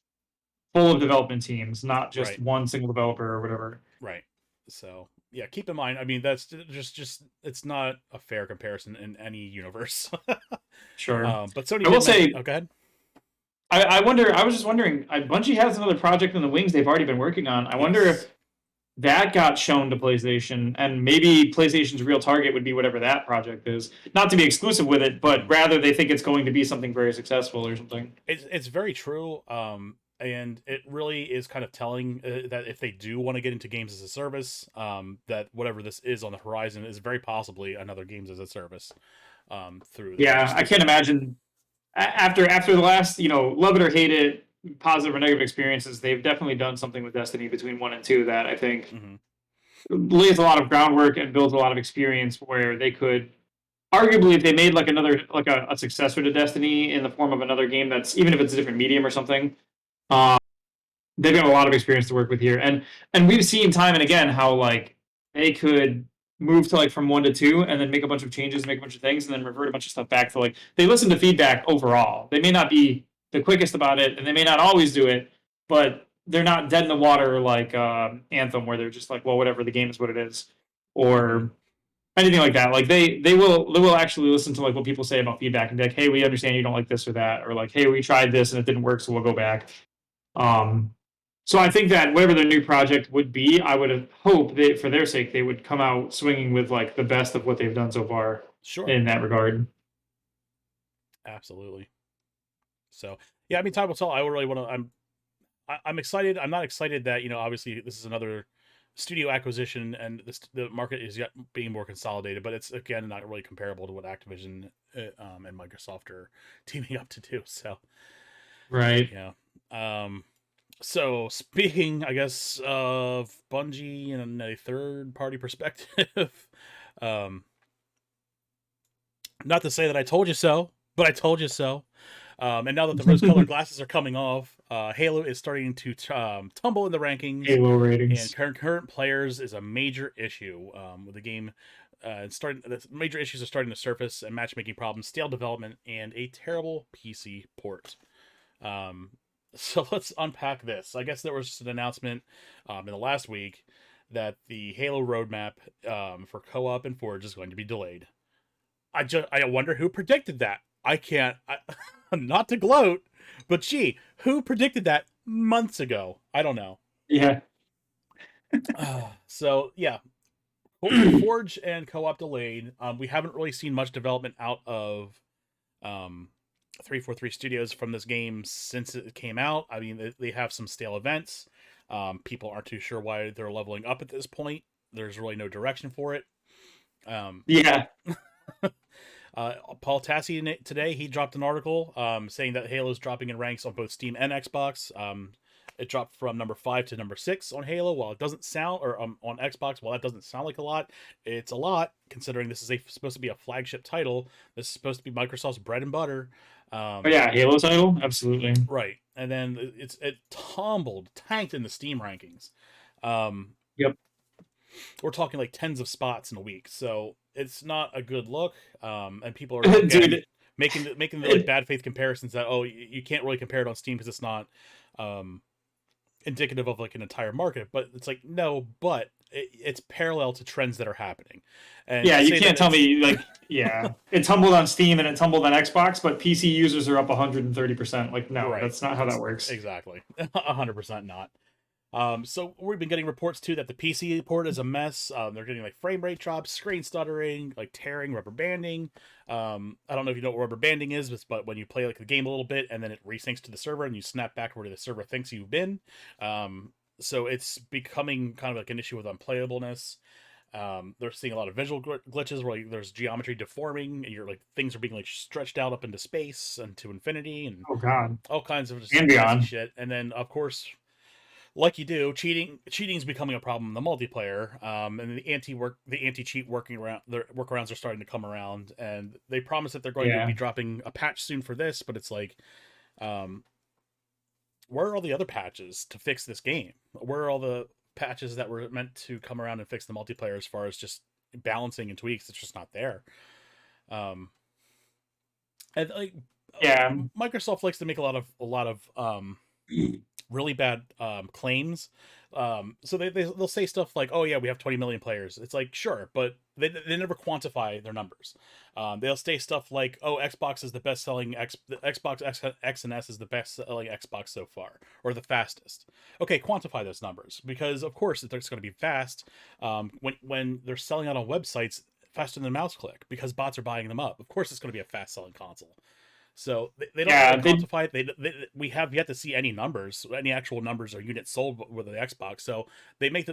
full of development teams, not just one single developer or whatever. Right. So yeah, keep in mind. I mean, that's just it's not a fair comparison in any universe. Sure. But Sony. I will say. Oh, go ahead. I wonder. I was just wondering. Bungie has another project in the wings they've already been working on. I wonder if that got shown to PlayStation, and maybe PlayStation's real target would be whatever that project is. Not to be exclusive with it, but rather they think it's going to be something very successful or something. It's very true. And it really is kind of telling that if they do want to get into games as a service, that whatever this is on the horizon is very possibly another games as a service. Through I can't imagine after the last love it or hate it, positive or negative experiences, they've definitely done something with Destiny between 1 and 2 that I think lays a lot of groundwork and builds a lot of experience where they could arguably, if they made like another a successor to Destiny in the form of another game that's, even if it's a different medium or something. They've got a lot of experience to work with here, and we've seen time and again how like they could move to like from 1 to 2 and then make a bunch of changes, make a bunch of things, and then revert a bunch of stuff back to like they listen to feedback overall. They may not be the quickest about it, and they may not always do it, but they're not dead in the water like Anthem, where they're just like, well, whatever, the game is what it is, or anything like that. Like they will actually listen to like what people say about feedback and be like, hey, we understand you don't like this or that, or like, hey, we tried this and it didn't work, so we'll go back. So I think that whatever their new project would be, I would hope that for their sake they would come out swinging with like the best of what they've done so far. Sure. In that regard. Absolutely. So yeah, I mean, time will tell. I really want to. I'm excited. I'm not excited that obviously this is another studio acquisition and the market is yet being more consolidated, but it's again not really comparable to what Activision and Microsoft are teaming up to do. So right. Yeah. So speaking, I guess, of Bungie in a third party perspective, um, not to say that I told you so, but I told you so. And now that the rose-colored glasses are coming off, Halo is starting to tumble in the rankings. Halo ratings and current players is a major issue with the game. The major issues are starting to surface, and matchmaking problems, stale development, and a terrible PC port. So let's unpack this. I guess there was just an announcement in the last week that the Halo roadmap for co-op and Forge is going to be delayed. I wonder who predicted that. Not to gloat, but gee, who predicted that months ago? I don't know. Yeah. So yeah, Forge and co-op delayed. We haven't really seen much development out of 343 Studios from this game since it came out. I mean, they have some stale events. People aren't too sure why they're leveling up at this point. There's really no direction for it. Yeah. Paul Tassi today, he dropped an article saying that Halo's dropping in ranks on both Steam and Xbox. It dropped from number 5 to number 6 on Halo. While it doesn't sound, or on Xbox, while that doesn't sound like a lot, it's a lot considering this is supposed to be a flagship title. This is supposed to be Microsoft's bread and butter. Yeah, Halo title, absolutely. Right, and then it tanked in the Steam rankings. Yep. We're talking like tens of spots in a week, so it's not a good look. And people are again, making the like bad faith comparisons that you can't really compare it on Steam because it's not indicative of like an entire market. But it's like no, but it's parallel to trends that are happening. And yeah, you can't tell me like it tumbled on Steam and it tumbled on Xbox, but PC users are up 130%. Like no, right. That's not how that works. Exactly, 100% not. So we've been getting reports too that the PC port is a mess. They're getting like frame rate drops, screen stuttering, like tearing, rubber banding. I don't know if you know what rubber banding is, but when you play like the game a little bit and then it resyncs to the server and you snap back where the server thinks you've been. So it's becoming kind of like an issue with unplayableness. They're seeing a lot of visual glitches where like, there's geometry deforming and like things are being like stretched out up into space and to infinity and oh god, all kinds of and beyond shit. And then of course, like you do, cheating is becoming a problem in the multiplayer. And the anti-cheat workarounds are starting to come around, and they promise that they're going to be dropping a patch soon for this, but it's like, where are all the other patches to fix this game? Where are all the patches that were meant to come around and fix the multiplayer as far as just balancing and tweaks? It's just not there. And like, Microsoft likes to make a lot of really bad claims. So they'll say stuff like, oh yeah, we have 20 million players. It's like, sure, but they never quantify their numbers. They'll say stuff like, oh, Xbox is the best selling Xbox X and S is the best selling Xbox so far, or the fastest. Okay, quantify those numbers, because of course it's going to be fast when they're selling out on websites faster than a mouse click because bots are buying them up. Of course it's going to be a fast selling console. So they don't quantify it. We have yet to see any numbers, any actual numbers or units sold with the Xbox. So they make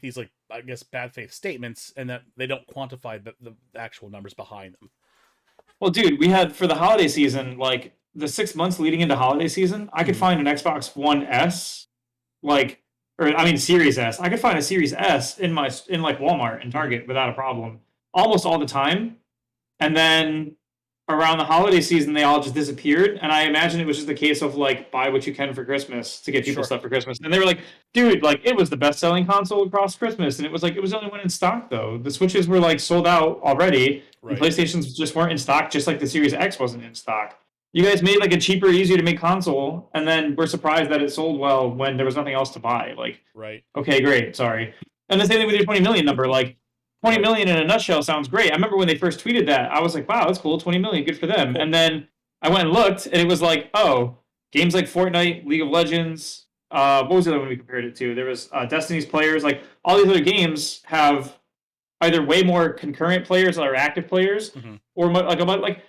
these like, I guess, bad faith statements, and that they don't quantify the actual numbers behind them. Well, dude, we had for the holiday season, like the 6 months leading into holiday season, I could find an Xbox One S, Series S. I could find a Series S in like Walmart and Target without a problem, almost all the time. And then around the holiday season, they all just disappeared. And I imagine it was just a case of like, buy what you can for Christmas to get people stuff for Christmas. And they were like, dude, like it was the best selling console across Christmas. And it was like, it was the only one in stock though. The Switches were like sold out already. Right. The PlayStations just weren't in stock, just like the Series X wasn't in stock. You guys made like a cheaper, easier to make console. And then we're surprised that it sold well when there was nothing else to buy. Like, right. Okay, great. Sorry. And the same thing with your 20 million number. Like, 20 million in a nutshell sounds great. I remember when they first tweeted that, I was like, wow, that's cool. 20 million, good for them. Cool. And then I went and looked, and it was like, oh, games like Fortnite, League of Legends, what was the other one we compared it to? There was Destiny's players. Like all these other games have either way more concurrent players or active players, or like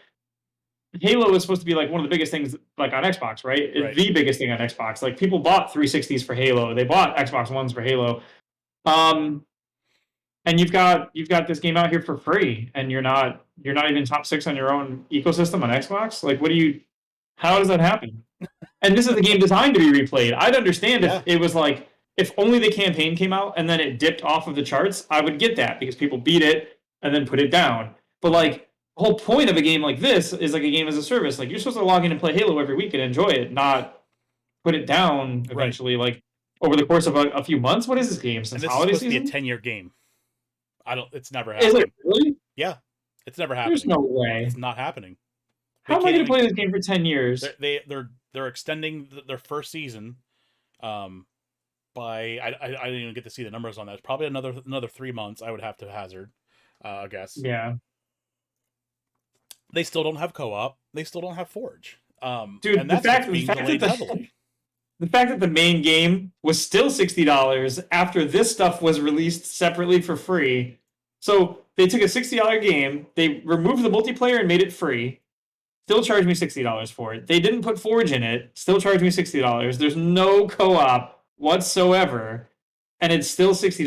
Halo is supposed to be like one of the biggest things like on Xbox, right? The biggest thing on Xbox. Like people bought 360s for Halo. They bought Xbox Ones for Halo. And you've got this game out here for free, and you're not even top 6 on your own ecosystem on Xbox. Like, how does that happen? And this is a game designed to be replayed. I'd understand if it was like if only the campaign came out and then it dipped off of the charts. I would get that because people beat it and then put it down. But like the whole point of a game like this is like a game as a service. Like you're supposed to log in and play Halo every week and enjoy it, not put it down eventually. Like over the course of a few months. What is this game? Since holiday season? This is supposed to be a 10-year game. It's never happening. Is it really? Yeah, it's never happening. There's no way. It's not happening. How am I going to play this game for 10 years? They're extending their first season. By I didn't even get to see the numbers on that. It's probably another 3 months. I would have to hazard, I guess. Yeah. They still don't have co-op. They still don't have Forge. Dude, and that's the fact that the main game was still $60 after this stuff was released separately for free. So they took a $60 game, they removed the multiplayer and made it free. Still charged me $60 for it. They didn't put Forge in it. Still charged me $60. There's no co-op whatsoever, and it's still $60.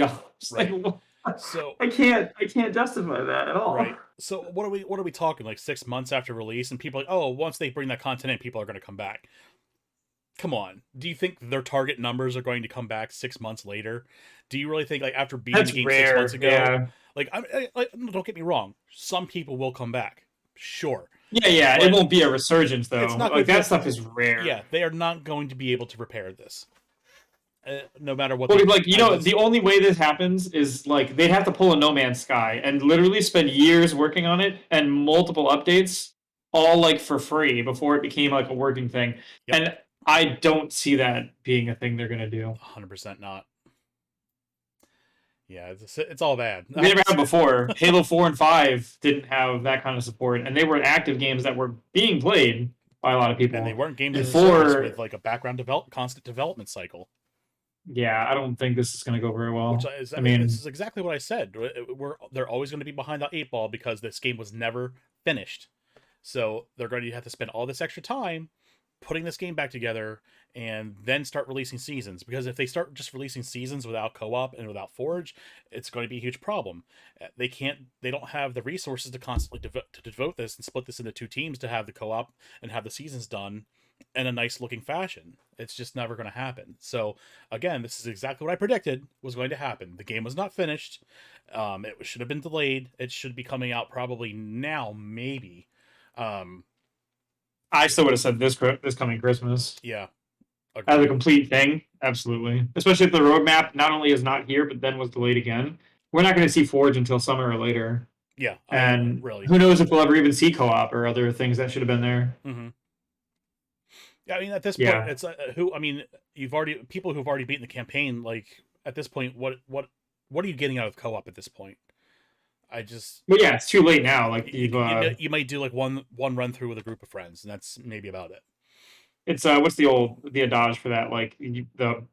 Right. Like, so I can't justify that at all. Right. So what are we talking, like 6 months after release, and people are like, oh, once they bring that content in, people are going to come back. Come on. Do you think their target numbers are going to come back 6 months later? Do you really think, like, after beating the game rare. 6 months ago? Yeah. Like, don't get me wrong. Some people will come back. Sure. Yeah. But it won't be a resurgence, though. It's not like that stuff is rare. Yeah, they are not going to be able to repair this. No matter what. Well, like, the only way this happens is, like, they'd have to pull a No Man's Sky and literally spend years working on it and multiple updates, all, like, for free before it became, like, a working thing. Yep. And I don't see that being a thing they're going to do. 100% not. Yeah, it's all bad. We never had before. Halo 4 and 5 didn't have that kind of support, and they were active games that were being played by a lot of people. And they weren't games as a service with, like, a background constant development cycle. Yeah, I don't think this is going to go very well. This is exactly what I said. They're always going to be behind the 8 ball because this game was never finished. So they're going to have to spend all this extra time putting this game back together and then start releasing seasons, because if they start just releasing seasons without co-op and without Forge, it's going to be a huge problem. They don't have the resources to constantly devote this and split this into 2 teams to have the co-op and have the seasons done in a nice looking fashion. It's just never going to happen. So again, this is exactly what I predicted was going to happen. The game was not finished. It should have been delayed. It should be coming out probably now, maybe. I still would have said this coming Christmas. Yeah. Agreed. As a complete thing, absolutely. Especially if the roadmap not only is not here, but then was delayed again. We're not going to see Forge until summer or later. Yeah. And really, who knows if we'll ever even see co-op or other things that should have been there. Mm-hmm. Yeah, I mean, at this point, it's people who've already beaten the campaign. Like, at this point, what are you getting out of co-op at this point? But yeah, it's too late now. Like you might do like one run through with a group of friends, and that's maybe about it. It's what's the adage for that? Like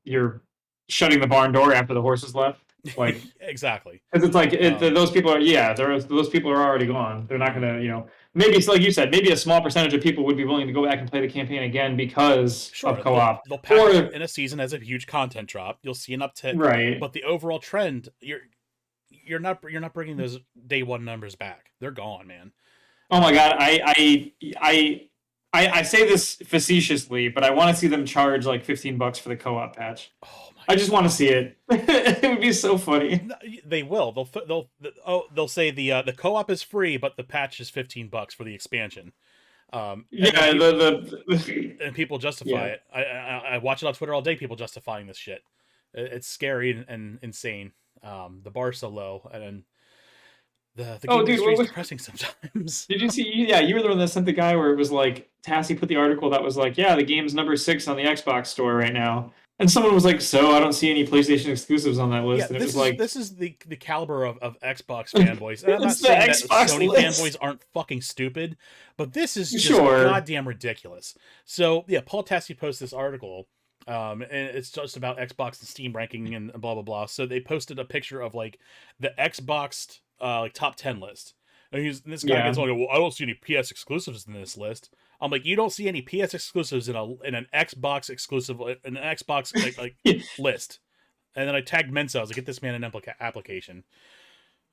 you're shutting the barn door after the horses left. Like exactly, because it's like those people are those people are already gone. They're not gonna maybe it's like you said, maybe a small percentage of people would be willing to go back and play the campaign again because of co-op. They'll pack it in a season as a huge content drop. You'll see an uptick, right? But the overall trend, you're not bringing those day one numbers back. They're gone, man. Oh my god, I say this facetiously, but I want to see them charge like $15 for the co-op patch. Oh my! I just want to see it. It would be so funny. They will. They'll say the co-op is free, but the patch is $15 for the expansion. And people justify it. I watch it on Twitter all day. People justifying this shit. It's scary and insane. The bar's so low, and the game industry is depressing sometimes. Did you see? Yeah, you were the one that sent the guy where it was like Tassie put the article that was like, yeah, the game's number 6 on the Xbox store right now, and someone was like, so I don't see any PlayStation exclusives on that list. Yeah, and it was like, this is the caliber of Xbox fanboys. And I'm not saying that Sony fanboys aren't fucking stupid, but this is just goddamn ridiculous. So yeah, Paul Tassie posted this article And it's just about Xbox and Steam ranking and blah blah blah. So they posted a picture of like the Xbox like top 10 list. And this guy gets on, well, I don't see any PS exclusives in this list. I'm like, you don't see any PS exclusives in an Xbox exclusive like list. And then I tagged Mensa. I was like, get this man an application.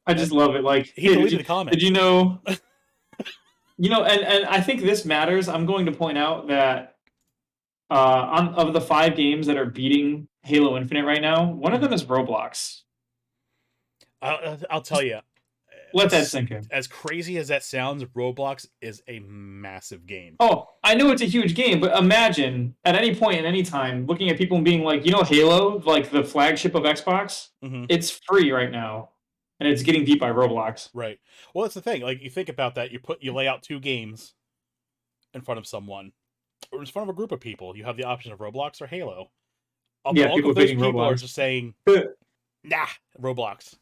I just love it. Like, he deleted the comment. Did you know? And I think this matters. I'm going to point out that of the 5 games that are beating Halo Infinite right now, one of them is Roblox. I'll tell you. Let that sink in. As crazy as that sounds, Roblox is a massive game. Oh, I know it's a huge game, but imagine at any point in any time looking at people and being like, Halo, like the flagship of Xbox, it's free right now, and it's getting beat by Roblox. Right. Well, that's the thing. Like, you think about that. You lay out 2 games in front of someone, or in front of a group of people. You have the option of Roblox or Halo. People of those people are just saying, nah, Roblox.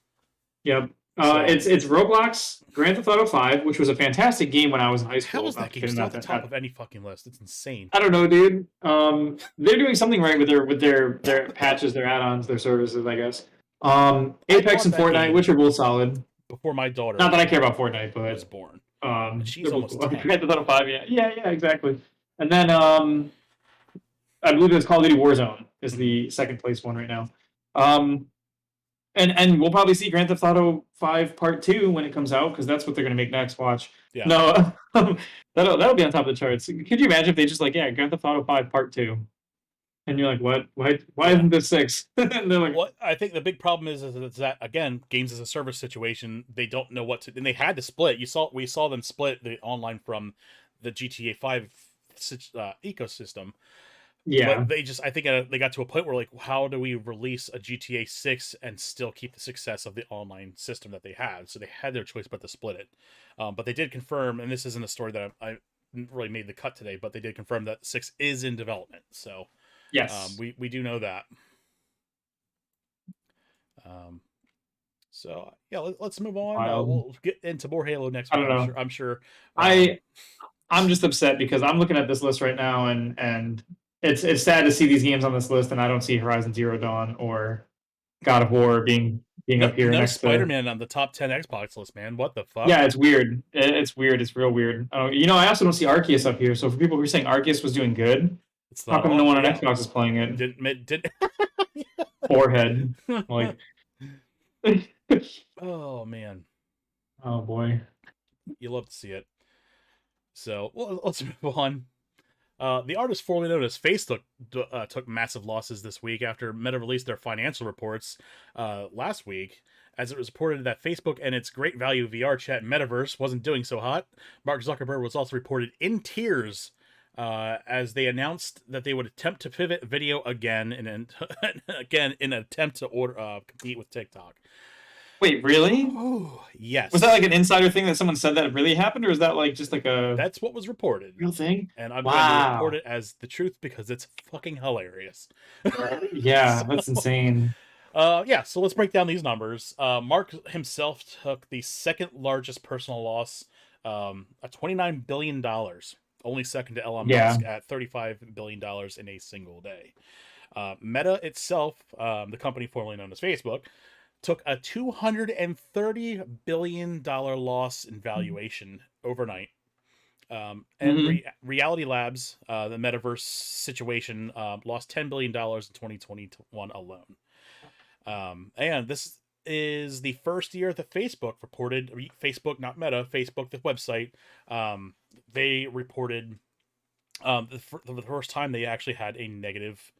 Yep. It's Roblox, Grand Theft Auto 5, which was a fantastic game when I was in high school. How is that game still at the top of any fucking list? It's insane. I don't know, dude. They're doing something right with their patches, their add-ons, their services, I guess. Apex and Fortnite, which are both solid. Before my daughter, not that I care about Fortnite, but was born. She's almost 10. Grand Theft Auto 5, yeah, exactly. And then I believe it's Call of Duty Warzone is the second place one right now. And we'll probably see Grand Theft Auto 5 Part 2 when it comes out, because that's what they're going to make next. Watch. Yeah. No, that'll be on top of the charts. Could you imagine if they just Grand Theft Auto 5 Part 2? And you're like, what? Why isn't this 6? And they're like, what? I think the big problem is that, again, games as a service situation, they don't know what to... And they had to split. We saw them split the online from the GTA 5 ecosystem. Yeah, but I think they got to a point where, like, how do we release a GTA 6 and still keep the success of the online system that they had? So they had their choice but to split it. But they did confirm, and this isn't a story that I really made the cut today, but they did confirm that 6 is in development. So yes, we do know that. So yeah, let's move on. We'll get into more Halo next week. I'm sure. I'm just upset because I'm looking at this list right now, and it's sad to see these games on this list, and I don't see Horizon Zero Dawn or God of War being up here next to Spider-Man on the top 10 Xbox list, man. What the fuck? Yeah, it's weird. It's weird. It's real weird. I also don't see Arceus up here. So for people who are saying Arceus was doing good, how come no one on Xbox is playing it? Did forehead. Like, oh man. Oh boy. You love to see it. So let's move on. The artist formerly known as Facebook took massive losses this week after Meta released their financial reports last week, as it was reported that Facebook and its great value VR chat metaverse wasn't doing so hot. Mark Zuckerberg was also reported in tears as they announced that they would attempt to pivot video again in an attempt to compete with TikTok. Wait, really? Oh, yes. Was that like an insider thing that someone said that really happened, or is that like just like a... That's what was reported. Real thing? And I'm going to report it as the truth because it's fucking hilarious. Yeah, that's insane. Yeah, so let's break down these numbers. Mark himself took the second largest personal loss, at $29 billion, only second to Elon Musk at $35 billion in a single day. Meta itself, the company formerly known as Facebook, took a $230 billion loss in valuation overnight. And Reality Labs, the metaverse situation, lost $10 billion in 2021 alone. And this is the first year that Facebook reported, Facebook, not Meta, Facebook, the website, they reported the first time they actually had a negative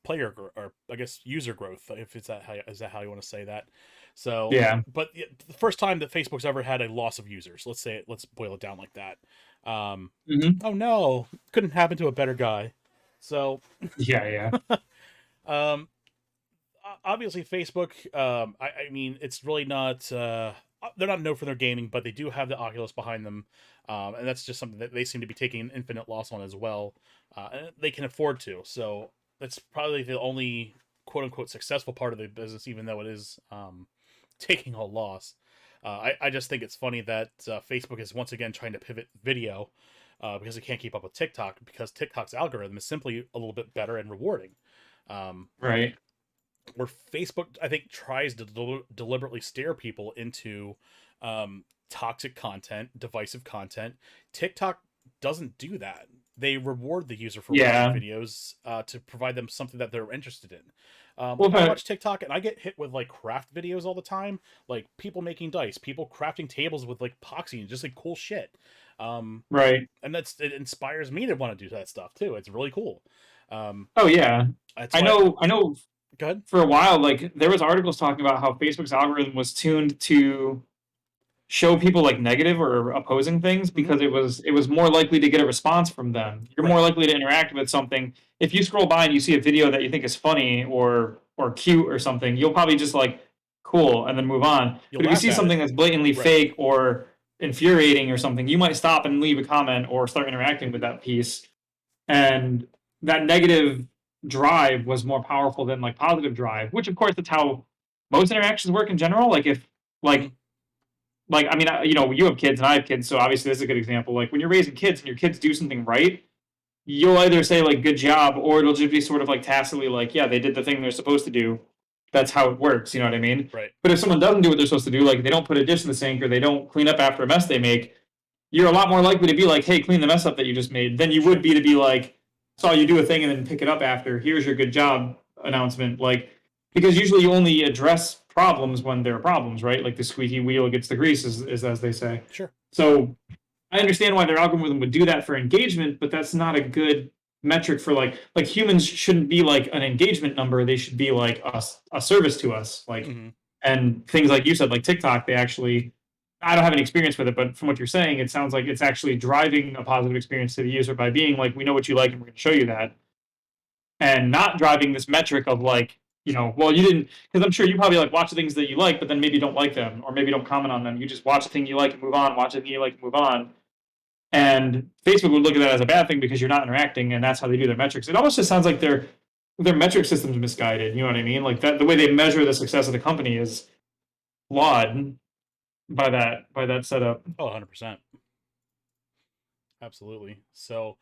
player or I guess user growth, if is that how you want to say that. So yeah, but the first time that Facebook's ever had a loss of users, let's boil it down like that. Oh no, couldn't happen to a better guy. So yeah. Obviously Facebook, I mean, it's really not they're not known for their gaming, but they do have the Oculus behind them, and that's just something that they seem to be taking an infinite loss on as well, and they can afford to. So that's probably the only quote-unquote successful part of the business, even though it is taking a loss. I just think it's funny that Facebook is once again trying to pivot video, because it can't keep up with TikTok because TikTok's algorithm is simply a little bit better and rewarding. Um, Right. where Facebook, I think, tries to deliberately steer people into toxic content, divisive content. TikTok doesn't do that. They reward the user for watching Yeah. videos to provide them something that they're interested in. Well, Like I but watch TikTok and I get hit with like craft videos all the time, like people making dice, people crafting tables with like epoxy and just like cool shit. Um, right. and it inspires me to want to do that stuff too. It's really cool. Oh yeah. That's I why. know. I know. Go ahead. For a while, like there was articles talking about how Facebook's algorithm was tuned to show people like negative or opposing things Mm-hmm. because it was more likely to get a response from them. You're Right. more likely to interact with something. If you scroll by and you see a video that you think is funny or cute or something, you'll probably just like cool and then move on. You'll But if you laugh see at it. something that's blatantly Right. fake or infuriating or something, you might stop and leave a comment or start interacting with that piece. And that negative drive was more powerful than like positive drive, which of course that's how most interactions work in general. Like if Mm-hmm. like I mean, you have kids and I have kids, so obviously this is a good example. Like when you're raising kids and your kids do something right, you'll either say like good job, or it'll just be sort of like tacitly like, yeah, they did the thing they're supposed to do. That's how it works, you know what I mean? Right. But if someone doesn't do what they're supposed to do, like they don't put a dish in the sink or they don't clean up after a mess they make, you're a lot more likely to be like, hey, clean the mess up that you just made, than you would Sure. be to be like, saw you do a thing and then pick it up after. Here's your good job announcement. Like, because usually you only address problems when there are problems, right? Like the squeaky wheel gets the grease, is as they say. Sure. So I understand why their algorithm would do that for engagement, but that's not a good metric for like humans shouldn't be like an engagement number. They should be like a service to us. Like, Mm-hmm. and things like you said, like TikTok, they actually, I don't have any experience with it, but from what you're saying, it sounds like it's actually driving a positive experience to the user by being like, we know what you like and we're going to show you that, and not driving this metric of like, well, you didn't, because I'm sure you probably like watch the things that you like, but then maybe don't like them or maybe don't comment on them. You just watch the thing you like and move on, watch the thing you like and move on. And Facebook would look at that as a bad thing because you're not interacting, and that's how they do their metrics. It almost just sounds like their metric system's misguided. You know what I mean? Like that, the way they measure the success of the company is flawed by that setup. Oh, 100%. Absolutely. So,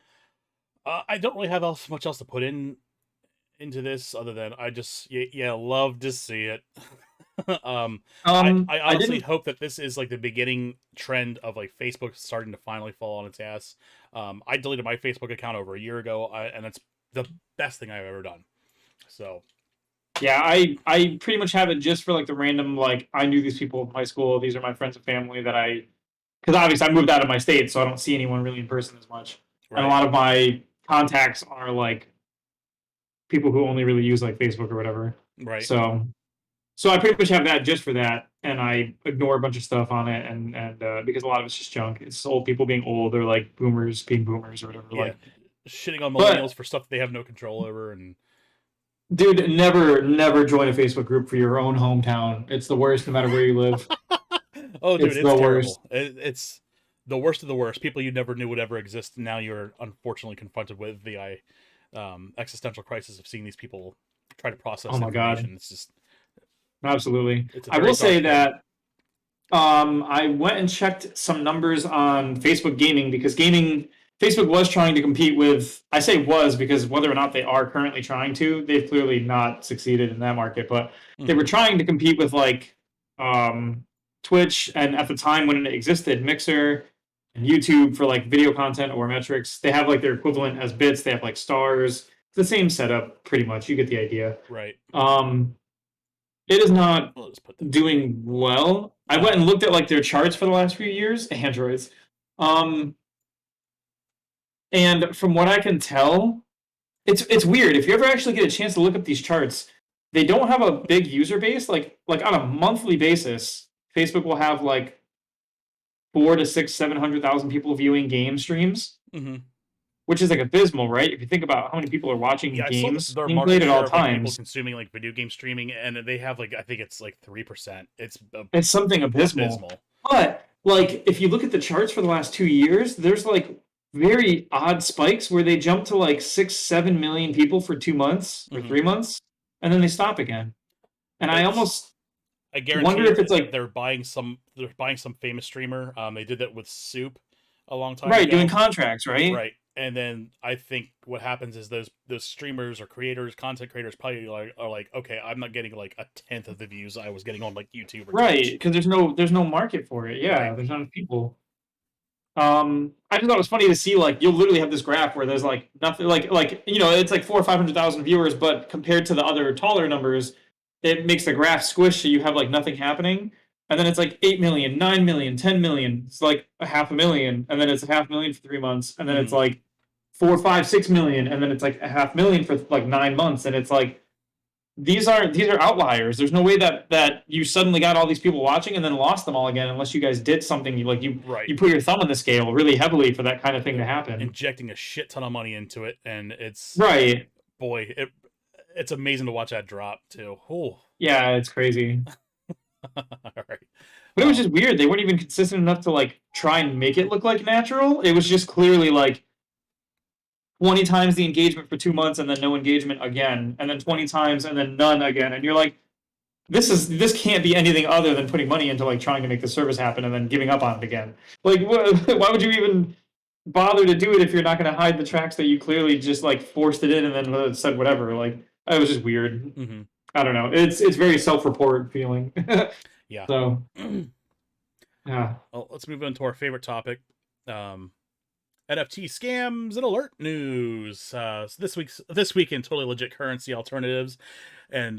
I don't really have much else to put into this other than I just yeah love to see it. I I honestly didn't. hope that this is like the beginning trend of like Facebook starting to finally fall on its ass. I deleted my Facebook account over a year ago, and it's the best thing I've ever done. So Yeah, I pretty much have it just for like the random like I knew these people in high school. These are my friends and family that because obviously I moved out of my state, so I don't see anyone really in person as much. And a right, lot of my contacts are like people who only really use like Facebook or whatever. right, So I pretty much have that just for that, and I ignore a bunch of stuff on it, and because a lot of it's just junk. It's old people being old, or like boomers being boomers or whatever. yeah, Like, shitting on millennials but for stuff they have no control over, and dude, never join a Facebook group for your own hometown. It's the worst, no matter where you live. oh, dude, It's it's the worst. terrible. It's the worst of the worst. People you never knew would ever exist. And now you're unfortunately confronted with the existential crisis of seeing these people try to Oh process my god, information. It's just absolutely. it's a I very will say dark thing. that I went and checked some numbers on Facebook gaming because Facebook was trying to compete with, I say was because whether or not they are currently trying to, they've clearly not succeeded in that market, but they were Hmm. trying to compete with like um, Twitch, and at the time when it existed, Mixer and YouTube for like video content or metrics. They have like their equivalent as bits. They have like stars. It's the same setup pretty much. You get the idea. Right. Um, it is not We'll just put them in. doing well. I went and looked at like their charts for the last few years, Androids. Um, and from what I can tell, it's weird. If you ever actually get a chance to look up these charts, they don't have a big user base. Like on a monthly basis, Facebook will have like 400 to 600, 700,000 people viewing game streams, Hmm. which is like abysmal, right? If you think about how many people are watching Yeah, I saw games their being market played at all share of like people times, consuming like video game streaming, and they have like I think it's like 3%. It's it's something abysmal. abysmal. But like if you look at the charts for the last 2 years, there's like very odd spikes where they jump to like 6, 7 million people for 2 months or Hmm. 3 months, and then they stop again. And I It's almost I guarantee wonder you if it's like, they're buying some famous streamer. They did that with Soup. a long time Right, doing ago. contracts, right? Right. And then I think what happens is those streamers or creators, content creators, probably are like, okay, I'm not getting like a tenth of the views I was getting on like YouTube or Right, Twitch. because there's no market for it. Right. Yeah, there's not enough people. I just thought it was funny to see like you'll literally have this graph where there's like nothing like you know it's like 400,000 or 500,000 viewers, but compared to the other taller numbers, it makes the graph squish so you have like nothing happening, and then it's like 8 million, 9 million, 10 million. It's like a 500,000, and then it's a 500,000 for 3 months, and then it's like 4, 5, 6 million, and then it's like a 500,000 for like 9 months, and it's like these are outliers. There's no way that you suddenly got all these people watching and then lost them all again unless you guys did something Right. you put your thumb on the scale really heavily for that kind of thing to happen. Injecting a shit ton of money into it, and it's Right. boy, it's amazing to watch that drop too. Oh. Yeah, it's crazy. All right. But it was just weird. They weren't even consistent enough to like try and make it look like natural. It was just clearly like 20 times the engagement for 2 months and then no engagement again, and then 20 times and then none again. And you're like, this can't be anything other than putting money into like trying to make the service happen and then giving up on it again. Like, why would you even bother to do it if you're not going to hide the tracks that you clearly just like forced it in and then said whatever? Like, it was just weird. Mm-hmm. I don't know. It's very self-report feeling. Yeah. So, yeah. Well, let's move on to our favorite topic. NFT scams and alert news. So this week in totally legit currency alternatives, and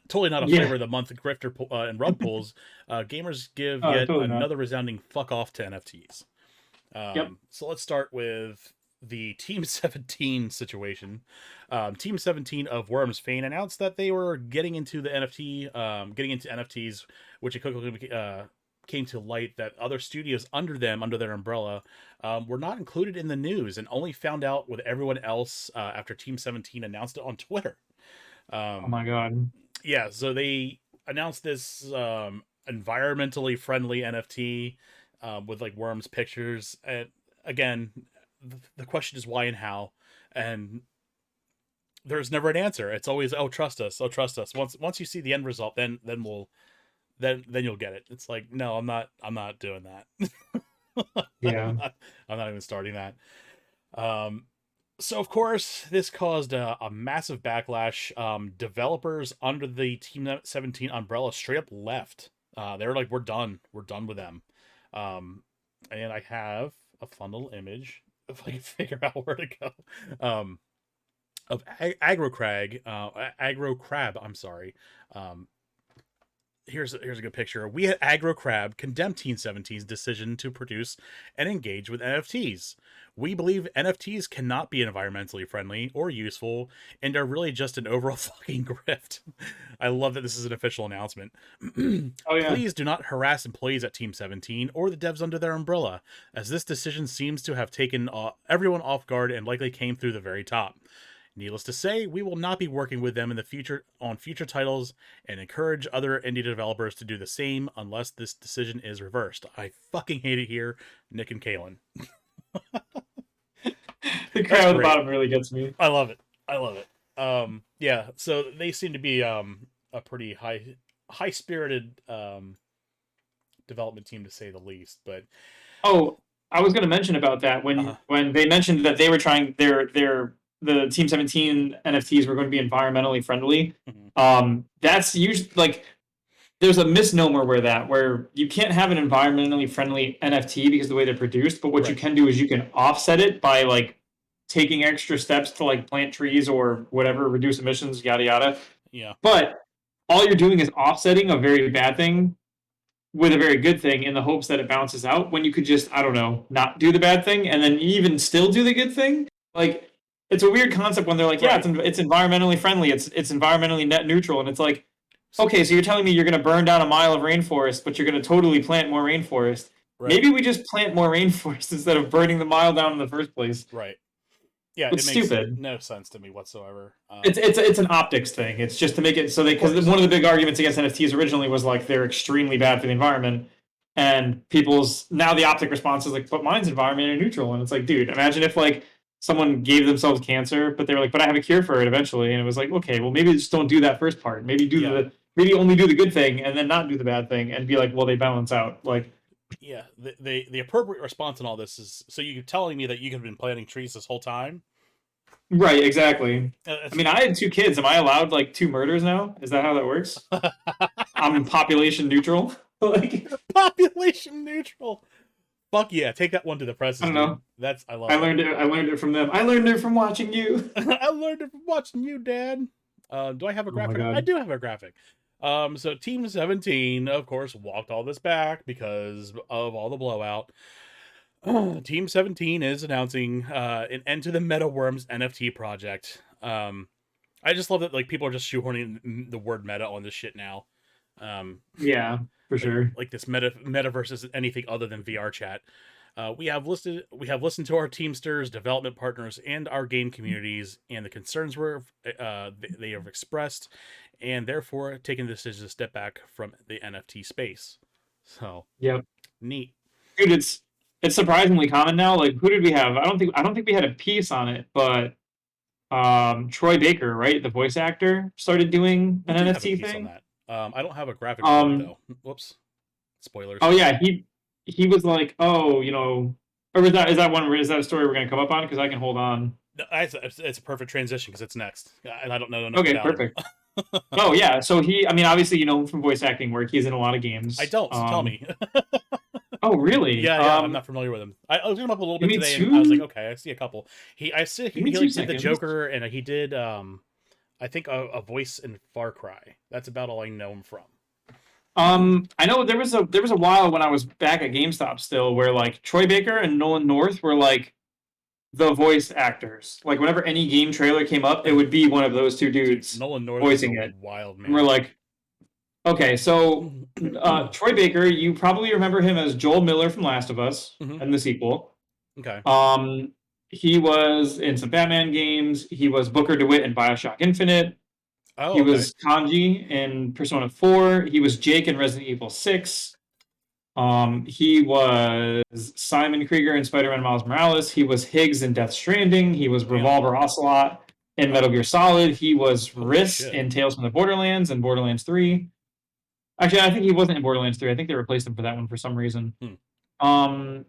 totally not a flavor of the month grifter and rug pulls. Gamers give yet totally another resounding fuck off to NFTs. Yep. So let's start with the Team 17 situation. Team 17 of Worms Fane announced that they were getting into NFTs, which it quickly came to light that other studios under their umbrella were not included in the news, and only found out with everyone else after Team 17 announced it on Twitter. Oh my god. Yeah, so they announced this environmentally friendly NFT with like Worms pictures, and again, the question is why and how, and there's never an answer. It's always, oh, trust us, oh, trust us. Once you see the end result, then you'll get it. It's like, no, I'm not doing that. Yeah. I'm not even starting that. So of course this caused a massive backlash. Developers under the Team 17 umbrella straight up left. They were like, we're done with them. And I have a fun little image if I can figure out where to go. Of Agro Crab, I'm sorry. Here's a good picture. We at Agro Crab condemn Team 17's decision to produce and engage with NFTs. We believe NFTs cannot be environmentally friendly or useful and are really just an overall fucking grift. I love that this is an official announcement. Oh, yeah. Please do not harass employees at Team 17 or the devs under their umbrella, as this decision seems to have taken everyone off guard and likely came through the very top. Needless to say, we will not be working with them in the future on future titles, and encourage other indie developers to do the same unless this decision is reversed. I fucking hate it here, Nick and Kalen. The crowd at the bottom really gets me. I love it. Yeah, so they seem to be a pretty high spirited development team, to say the least. But I was going to mention about that when they mentioned that they were trying the Team 17 NFTs were going to be environmentally friendly. Mm-hmm. That's usually like there's a misnomer where you can't have an environmentally friendly NFT because of the way they're produced, but what you can do is you can offset it by like taking extra steps to like plant trees or whatever, reduce emissions, yada yada. Yeah. But all you're doing is offsetting a very bad thing with a very good thing in the hopes that it balances out, when you could just, I don't know, not do the bad thing and then even still do the good thing. Like, it's a weird concept when they're like, yeah, it's environmentally friendly, it's environmentally net neutral, and it's like, okay, so you're telling me you're going to burn down a mile of rainforest, but you're going to totally plant more rainforest. Right. Maybe we just plant more rainforest instead of burning the mile down in the first place. Right. Yeah, it's it makes stupid. No sense to me whatsoever. It's an optics thing. It's just to make it so because one of the big arguments against NFTs originally was like they're extremely bad for the environment, and now the optic response is like, but mine's environmentally neutral, and it's like, dude, imagine if like someone gave themselves cancer, but they were like, but I have a cure for it eventually, and it was like, okay, well maybe just don't do that first part. Maybe only do the good thing and then not do the bad thing, and be like, well, they balance out. Like, Yeah, the appropriate response in all this is, so you're telling me that you have been planting trees this whole time? Right, exactly. I It's mean, I had 2 kids. Am I allowed like 2 murders now? Is that how that works? I'm population neutral. Like, population neutral. Fuck yeah, take that one to the I presses, don't dude. know. That's I I love it. learned it. I learned it from them. I learned it from watching you. I learned it from watching you, Dad. Do I have a Oh my graphic? I god. do have a graphic. So Team 17, of course, walked all this back because of all the blowout. Team 17 is announcing an end to the MetaWorms NFT project. I just love that like people are just shoehorning the word meta on this shit now. Yeah, for sure. Like this metaverse is anything other than VR chat. We have listened to our Teamsters, development partners, and our game communities, and the concerns they have expressed, and therefore taken the decision to step back from the NFT space. So Yep. neat. Dude, it's surprisingly common now. Like, who did we have? I don't think we had a piece on it, but Troy Baker, right, the voice actor, started doing We an did have a NFT piece on thing. that. I don't have a graphic for it Um, though. Whoops. Spoilers. oh yeah, he was like, oh, or is that a story we're gonna come up on? Because I can hold on. It's a perfect transition because it's next, and I don't know enough Okay, about him. perfect. Oh yeah, so I mean, obviously, you know him from voice acting work. He's in a lot of I games. don't, so tell me. Oh really? Yeah, I'm not familiar with him. I looked him up a little Give bit me today, and I was like, two. okay, I see a couple. I see Give me he two like did the seconds. Joker, and he did I think a voice in Far Cry. That's about all I know him from. I know there was a while when I was back at GameStop still where like Troy Baker and Nolan North were like the voice actors. Like whenever any game trailer came up, it would be one of those two Dude, dudes Nolan North is a voicing it. wild And we're man. like, okay, so Troy Baker, you probably remember him as Joel Miller from Last of Us Hmm. and the sequel. Okay. Um, he was in some Batman games. He was Booker DeWitt in Bioshock Infinite. Oh, He okay. was Kanji in Persona 4. He was Jake in Resident Evil 6. He was Simon Krieger in Spider-Man Miles Morales. He was Higgs in Death Stranding. He was Damn. Revolver Ocelot in Metal Gear Solid. He was Holy Riss shit. in Tales from the Borderlands and Borderlands 3. Actually, I think he wasn't in Borderlands 3. I think they replaced him for that one for some reason. Hmm. Um,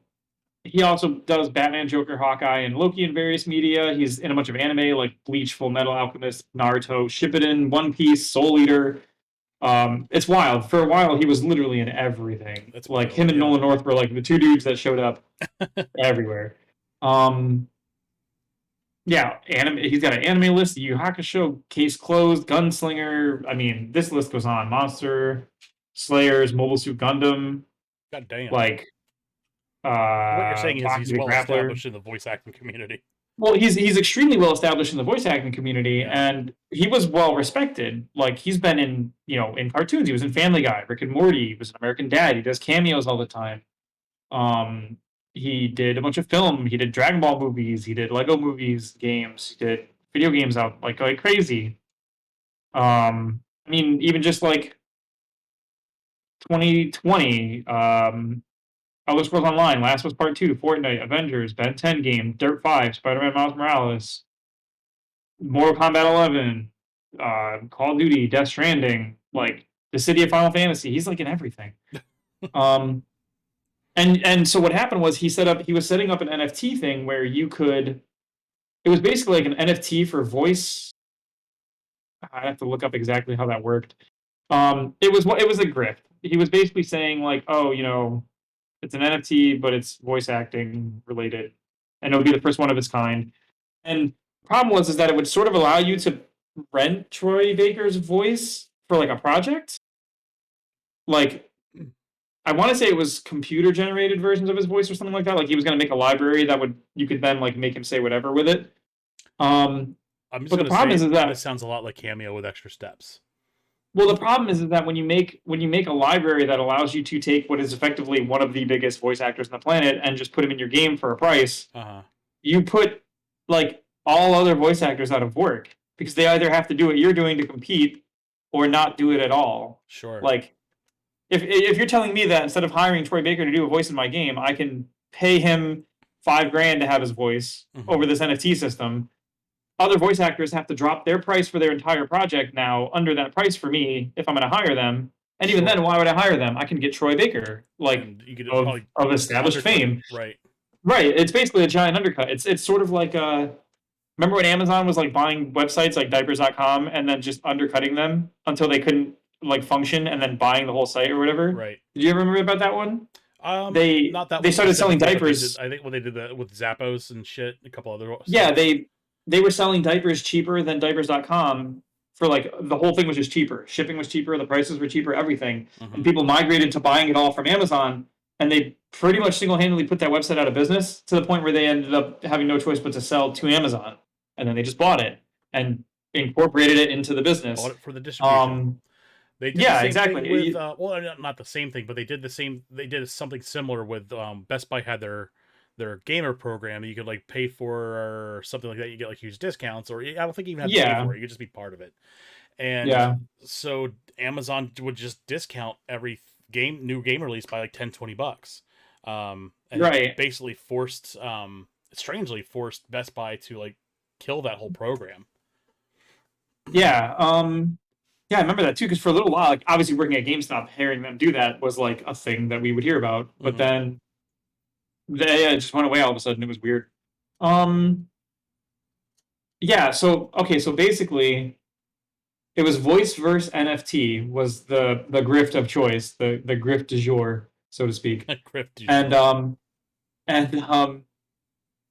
he also does Batman, Joker, Hawkeye, and Loki in various media. He's in a bunch of anime like Bleach, Full Metal Alchemist, Naruto, Shippuden, One Piece, Soul Eater. It's wild. For a while, he was literally in everything. That's Like wild. him and Yeah. Nolan North were like the two dudes that showed up everywhere. Um, yeah, he's got an anime list: Yu Yu Hakusho, Case Closed, Gunslinger. I mean, this list goes on. Monster, Slayers, Mobile Suit Gundam, God damn. like What you're saying is Baki he's the well Grappler. established in the voice acting community. Well, he's extremely well established in the voice acting community, Yeah. and he was well respected. Like he's been in cartoons. He was in Family Guy, Rick and Morty. He was an American Dad. He does cameos all the time. Um, he did a bunch of film. He did Dragon Ball movies. He did Lego movies, games. He did video games out like crazy. I mean, even just like 2020, Elder Scrolls Online, Last of Us Part 2, Fortnite, Avengers, Ben 10 game, Dirt 5, Spider-Man Miles Morales, Mortal Kombat 11, Call of Duty, Death Stranding, like the City of Final Fantasy. He's like in everything. Um, and so what happened was he was setting up an NFT thing where you could. It was basically like an NFT for voice. I have to look up exactly how that worked. It was a grift. He was basically saying like, oh, it's an NFT, but it's voice acting related, and it would be the first one of its kind. And the problem was is that it would sort of allow you to rent Troy Baker's voice for like a project. Like I want to say it was computer generated versions of his voice or something like that. Like he was going to make a library that you could then like make him say whatever with it. Um, I'm just but the gonna problem say is this that sounds a lot like Cameo with extra steps. well, the problem is that when you make a library that allows you to take what is effectively one of the biggest voice actors on the planet and just put him in your game for a price, Uh-huh. you put like all other voice actors out of work because they either have to do what you're doing to compete or not do it at all. Sure. Like if you're telling me that instead of hiring Troy Baker to do a voice in my game, I can pay him $5,000 to have his voice Mm-hmm. over this NFT system, other voice actors have to drop their price for their entire project now under that price for me if I'm going to hire them. And even then, why would I hire them? I can get Troy Baker, like you could of established fame. Right. Right. It's basically a giant undercut. It's sort of like remember when Amazon was like buying websites like diapers.com and then just undercutting them until they couldn't like function and then buying the whole site or whatever? Right. Did you ever remember about that one? Not that they started selling diapers. I think when they did that with Zappos and shit, a couple other sites. Yeah, they were selling diapers cheaper than diapers.com for like the whole thing was just cheaper. Shipping was cheaper, the prices were cheaper, everything. And people migrated to buying it all from Amazon, and they pretty much single-handedly put that website out of business to the point where they ended up having no choice but to sell to Amazon. And then they just bought it and incorporated it into the business. Bought it for the distribution. They did the same exactly. Thing with, well, not the same thing, but they did the same. They did something similar with Best Buy had their gamer program that you could like pay for or something like that. You get like huge discounts, or I don't think you even have to pay for it. You could just be part of it. And so Amazon would just discount every new game release by like $10-$20. And basically strangely forced Best Buy to like kill that whole program. Yeah. Yeah, I remember that too, because for a little while, like obviously working at GameStop, hearing them do that was like a thing that we would hear about. But then they just went away all of a sudden. It was weird. Yeah, so basically it was voice verse NFT was the grift of choice, the grift du jour, so to speak. Grift du jour. And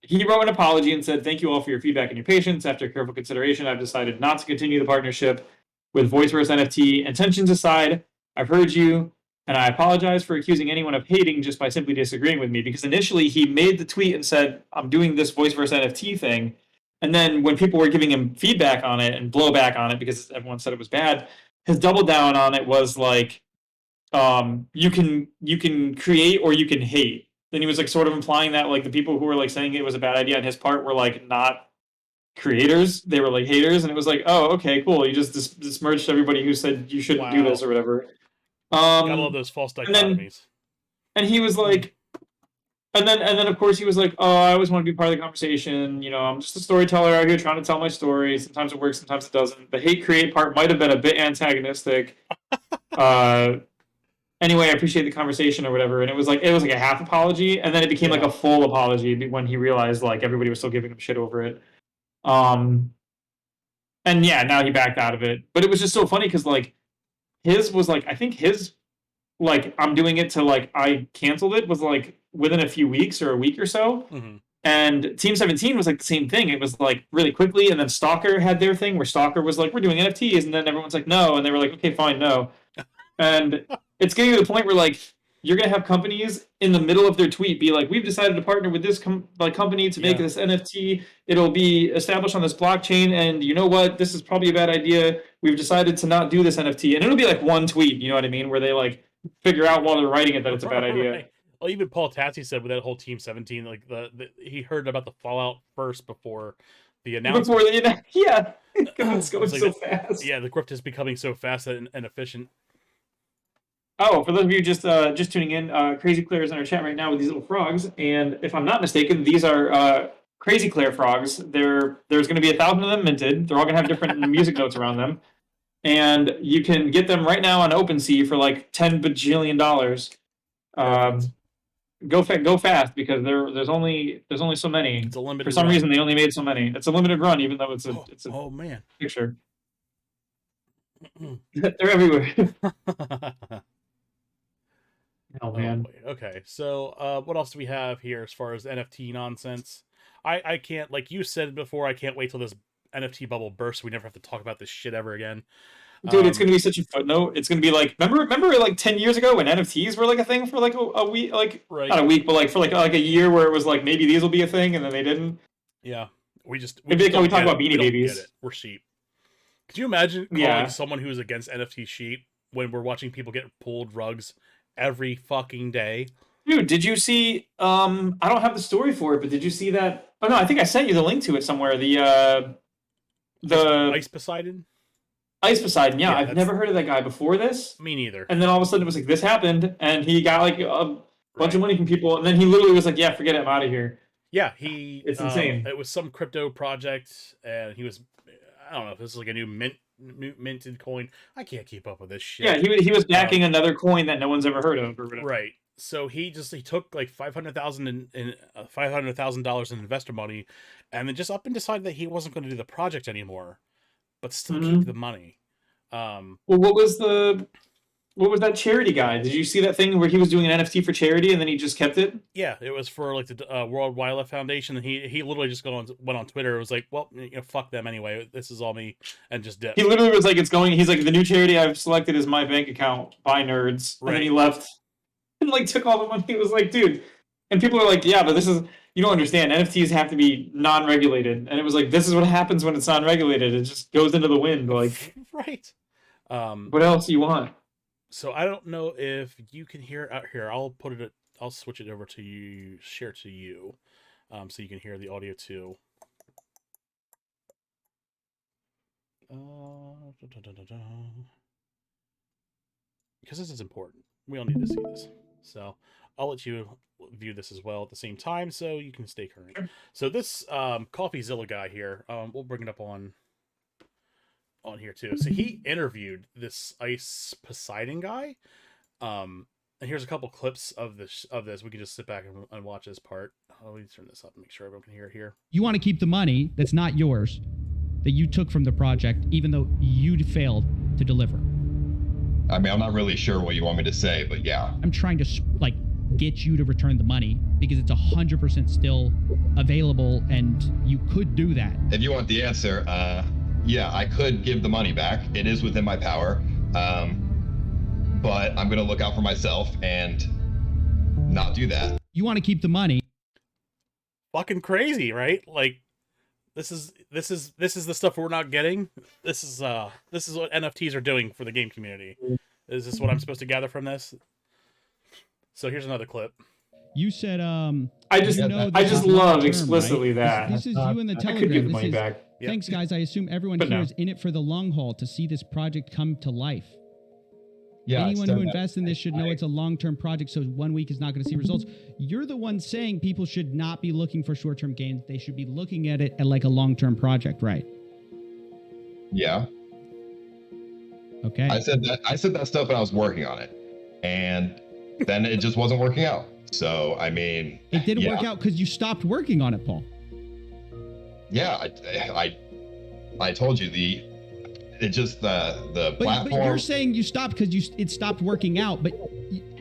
he wrote an apology and said, "Thank you all for your feedback and your patience. After careful consideration, I've decided not to continue the partnership with voice verse NFT. Intentions aside, I've heard you, and I apologize for accusing anyone of hating just by simply disagreeing with me." Because initially he made the tweet and said, "I'm doing this voice verse NFT thing." And then when people were giving him feedback on it and blowback on it because everyone said it was bad, his double down on it was like, you can create or you can hate. Then he was like sort of implying that like the people who were like saying it was a bad idea on his part were like not creators, they were like haters. And it was like, oh, okay, cool, you just dismerged everybody who said you shouldn't do this or whatever. Gotta love those false dichotomies. And he was like, and then of course he was like, oh, I always want to be part of the conversation. You know, I'm just a storyteller out here trying to tell my story. Sometimes it works, sometimes it doesn't. The hate create part might have been a bit antagonistic. Anyway, I appreciate the conversation or whatever. And it was like a half apology, and then it became like a full apology when he realized like everybody was still giving him shit over it. And yeah, now he backed out of it. But it was just so funny because like his was like, I think his like I'm doing it to like I canceled it was like within a few weeks or a week or so. And Team 17 was like the same thing. It was like really quickly, and then Stalker had their thing where Stalker was like, we're doing NFTs, and then everyone's like, no, and they were like, okay, fine, no. And it's getting to the point where like you're gonna have companies in the middle of their tweet be like, we've decided to partner with this company to make this NFT. It'll be established on this blockchain, and you know what? This is probably a bad idea. We've decided to not do this NFT, and it'll be like one tweet. You know what I mean? Where they like figure out while they're writing it that it's a bad idea. Well, even Paul Tassi said with that whole Team 17, like he heard about the fallout first before the announcement. Yeah, it's going so fast. Yeah, the grift is becoming so fast and efficient. Oh, for those of you just tuning in, Crazy Claire is in our chat right now with these little frogs, and if I'm not mistaken, these are Crazy Claire frogs. There's going to be 1,000 of them minted. They're all going to have different music notes around them, and you can get them right now on OpenSea for like $10 bajillion. Go fast because there's only so many. It's a limited for some reason they only made so many. It's a limited run, even though it's a oh man picture. They're everywhere. Oh man. Okay, so what else do we have here as far as NFT nonsense? I can't, like you said before, I can't wait till this NFT bubble bursts. So we never have to talk about this shit ever again. Dude, it's gonna be such a footnote. It's gonna be like remember like 10 years ago when NFTs were like a thing for like a week, like not a week, but like for like a year where it was like maybe these will be a thing and then they didn't. Yeah, we talk about Beanie Babies. We're sheep. Could you imagine calling someone who's against NFT sheep when we're watching people get pulled rugs every fucking day? Dude, did you see? I don't have the story for it, but did you see that? Oh no, I think I sent you the link to it somewhere. The Ice Poseidon. Ice Poseidon, yeah, I've never heard of that guy before this. Me neither. And then all of a sudden it was like, this happened, and he got like a bunch of money from people, and then he literally was like, yeah, forget it, I'm out of here. Yeah, it's insane. It was some crypto project, and he was, I don't know if this is like a new mint minted coin. I can't keep up with this shit. Yeah, he was backing another coin that no one's ever heard of or whatever. Right. So he took like $500,000 in $500,000 in investor money, and then just up and decided that he wasn't going to do the project anymore, but still keep the money. Well, what was that charity guy? Did you see that thing where he was doing an NFT for charity and then he just kept it? Yeah, it was for like the World Wildlife Foundation, and he literally just went on Twitter. And was like, well, fuck them anyway. This is all me, and just dipped. He literally was like, he's like, the new charity I've selected is my bank account. Buy nerds. Right. And then he left and like took all the money. He was like, dude. And people are like, yeah, but you don't understand. NFTs have to be non-regulated. And it was like, this is what happens when it's non-regulated. It just goes into the wind. Like, right. What else do you want? So I don't know if you can hear out here. I'll switch it over to you, share to you, so you can hear the audio too. Because this is important. We all need to see this. So I'll let you view this as well at the same time, so you can stay current. Sure. So this CoffeeZilla guy here, we'll bring it up on here too. So he interviewed this Ice Poseidon guy. And here's a couple clips of this. We can just sit back and watch this part. Let me turn this up and make sure everyone can hear it here. You want to keep the money that's not yours, that you took from the project, even though you failed to deliver. I mean, I'm not really sure what you want me to say, but yeah. I'm trying to get you to return the money because it's 100% still available, and you could do that. If you want the answer, yeah, I could give the money back. It is within my power. But I'm going to look out for myself and not do that. You want to keep the money. Fucking crazy, right? Like, this is the stuff we're not getting. This is what NFTs are doing for the game community. Is this what I'm supposed to gather from this? So here's another clip. You said, I just love explicitly right? that. This is you in the Telegram. I could give the money back. Thanks, guys. I assume everyone here is in it for the long haul to see this project come to life. Yeah, anyone who invests in this should know it's a long-term project, so 1 week is not going to see results. You're the one saying people should not be looking for short-term gains. They should be looking at it at like a long-term project, right? Yeah. Okay. I said that stuff when I was working on it, and then it just wasn't working out. So, I mean... It didn't work out because you stopped working on it, Paul. Yeah, I told you it just the platform. But you're saying you stopped because it stopped working out. But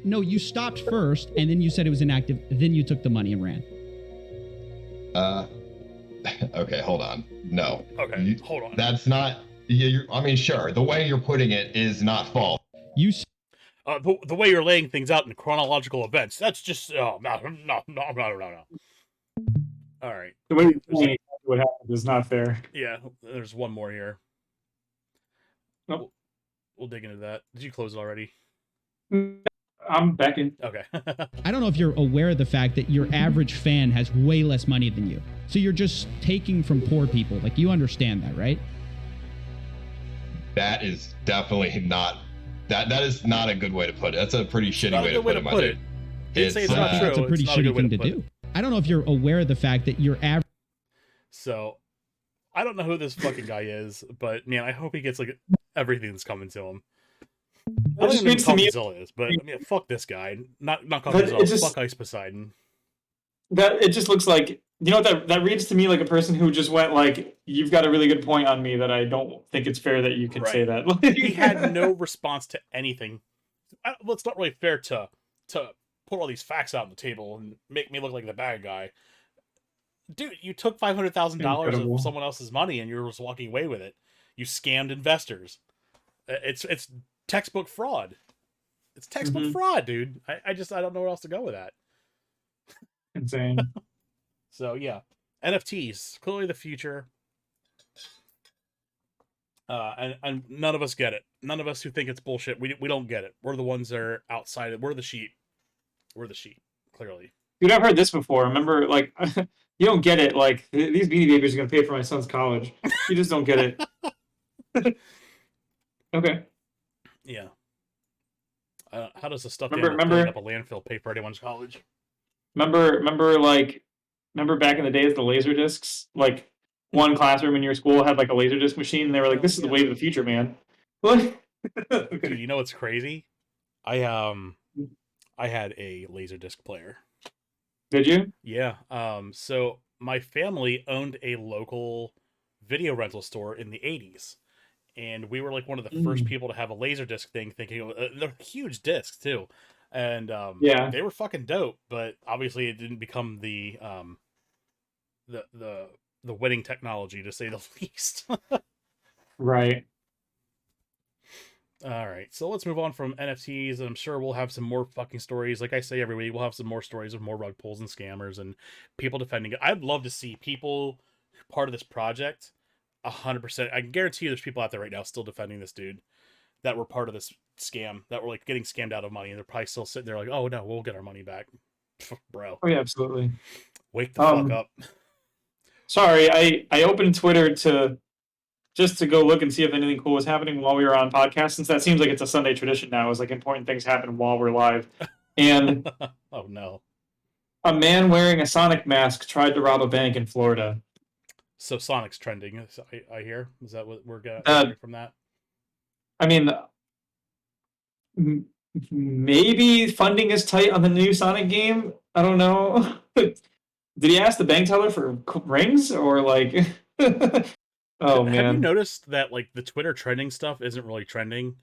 no, you stopped first, and then you said it was inactive. Then you took the money and ran. Okay, hold on. No. Okay, hold on. That's not. I mean, sure. The way you're putting it is not false. The way you're laying things out in chronological events. That's just no. All right. The way what happened is not fair. Yeah, there's one more here. Nope. We'll dig into that. Did you close it already? I'm back in. Okay. I don't know if you're aware of the fact that your average fan has way less money than you. So you're just taking from poor people. Like, you understand that, right? That is definitely not... That is not a good way to put it. That's a pretty shitty way to put it, my dude. It's not true. That's a pretty shitty thing to do. I don't know if you're aware of the fact that your average... So, I don't know who this fucking guy is, but man, I hope he gets like everything that's coming to him. I don't even know who CoffeeZilla is, but I mean, fuck this guy. Not CoffeeZilla. Fuck Ice Poseidon. That it just looks like, you know what, that reads to me like a person who just went like, you've got a really good point on me that I don't think it's fair that you can say that. He had no response to anything. Well, it's not really fair to put all these facts out on the table and make me look like the bad guy. Dude, you took $500,000 of someone else's money and you're just walking away with it. You scammed investors. It's textbook fraud. It's textbook fraud, dude. I don't know where else to go with that. Insane. So yeah, NFTs, clearly the future. And none of us get it. None of us who think it's bullshit. We don't get it. We're the ones that are outside it. We're the sheep. Clearly. Dude, I've heard this before. Remember, like, you don't get it. Like, these Beanie Babies are going to pay for my son's college. You just don't get it. Okay. Yeah. How does the stuff remember up a landfill pay for anyone's college? Remember back in the days, the laser discs? Like, one classroom in your school had like a Laserdisc machine, and they were like, "This is the wave of the future, man." What? Okay. Dude, you know what's crazy? I had a Laserdisc player. Did you? Yeah. So my family owned a local video rental store in the 80s. And we were like one of the first people to have a Laserdisc thing, thinking they're huge discs too. And Yeah, they were fucking dope, but obviously it didn't become the winning technology, to say the least. right. All right, so let's move on from NFTs. I'm sure we'll have some more fucking stories. Like I say every week, we'll have some more stories of more rug pulls and scammers and people defending it. I'd love to see people part of this project. 100%. I can guarantee you there's people out there right now still defending this dude that were part of this scam, that were like getting scammed out of money, and they're probably still sitting there like, oh no, we'll get our money back. Bro. Oh yeah, absolutely. Wake the fuck up. Sorry, I opened Twitter to go look and see if anything cool was happening while we were on podcast, since that seems like it's a Sunday tradition now, is like important things happen while we're live. And oh no. A man wearing a Sonic mask tried to rob a bank in Florida. So Sonic's trending, I hear. Is that what we're getting from that? I mean, maybe funding is tight on the new Sonic game. I don't know. Did he ask the bank teller for rings or like? Oh man! Have you noticed that like the Twitter trending stuff isn't really trending?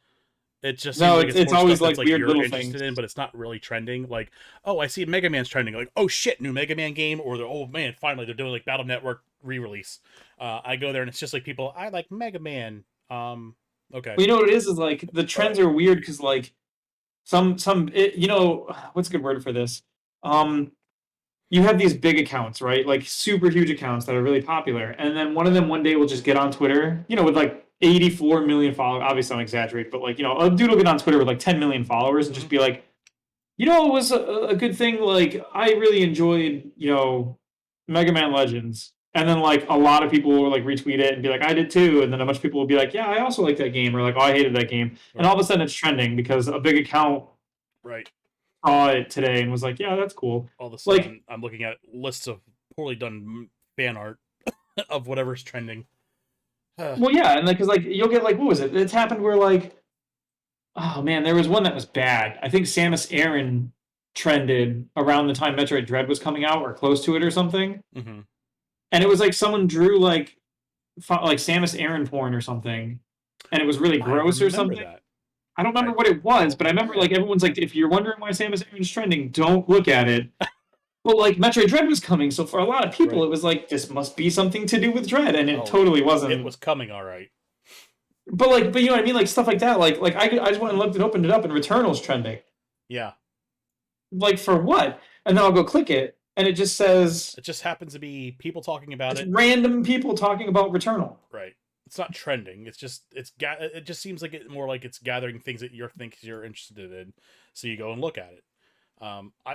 It just no, seems like it's always like weird you're little interested things in, but it's not really trending. Like, oh, I see Mega Man's trending. Like, oh shit, new Mega Man game, or oh man, finally they're doing like Battle Network re-release. I go there and it's just like people, I like Mega Man. Okay. Well, you know what it is like the trends are weird because like you know, what's a good word for this? You have these big accounts, right? Like super huge accounts that are really popular, and then one of them one day will just get on Twitter, you know, with like 84 million followers. Obviously, I'm exaggerating, but like, you know, a dude will get on Twitter with like 10 million followers and just be like, you know, it was a good thing. Like, I really enjoyed, you know, Mega Man Legends. And then like a lot of people will like retweet it and be like, I did too. And then a bunch of people will be like, yeah, I also like that game, or like, oh, I hated that game. Right. And all of a sudden it's trending because a big account saw it today and was like, yeah, that's cool. All of a sudden, like, I'm looking at lists of poorly done fan art of whatever's trending. Well, yeah, and because like you'll get like, what was it? It's happened where like, oh man, there was one that was bad. I think Samus Aran trended around the time Metroid Dread was coming out, or close to it, or something. Mm-hmm. And it was like someone drew like Samus Aran porn or something, and it was really gross or something. That. I don't remember what it was, but I remember like everyone's like, if you're wondering why Samus Aran's trending, don't look at it. But like Metroid Dread was coming, so for a lot of people, it was like, this must be something to do with Dread, and it totally wasn't. It was coming, all right. But you know what I mean, like stuff like that. Like I just went and looked and opened it up, and Returnal's trending. Yeah. Like for what? And then I'll go click it, and it just says. It just happens to be people talking about it. Random people talking about Returnal. Right. It's not trending. It just seems like more like it's gathering things that you're interested in, so you go and look at it.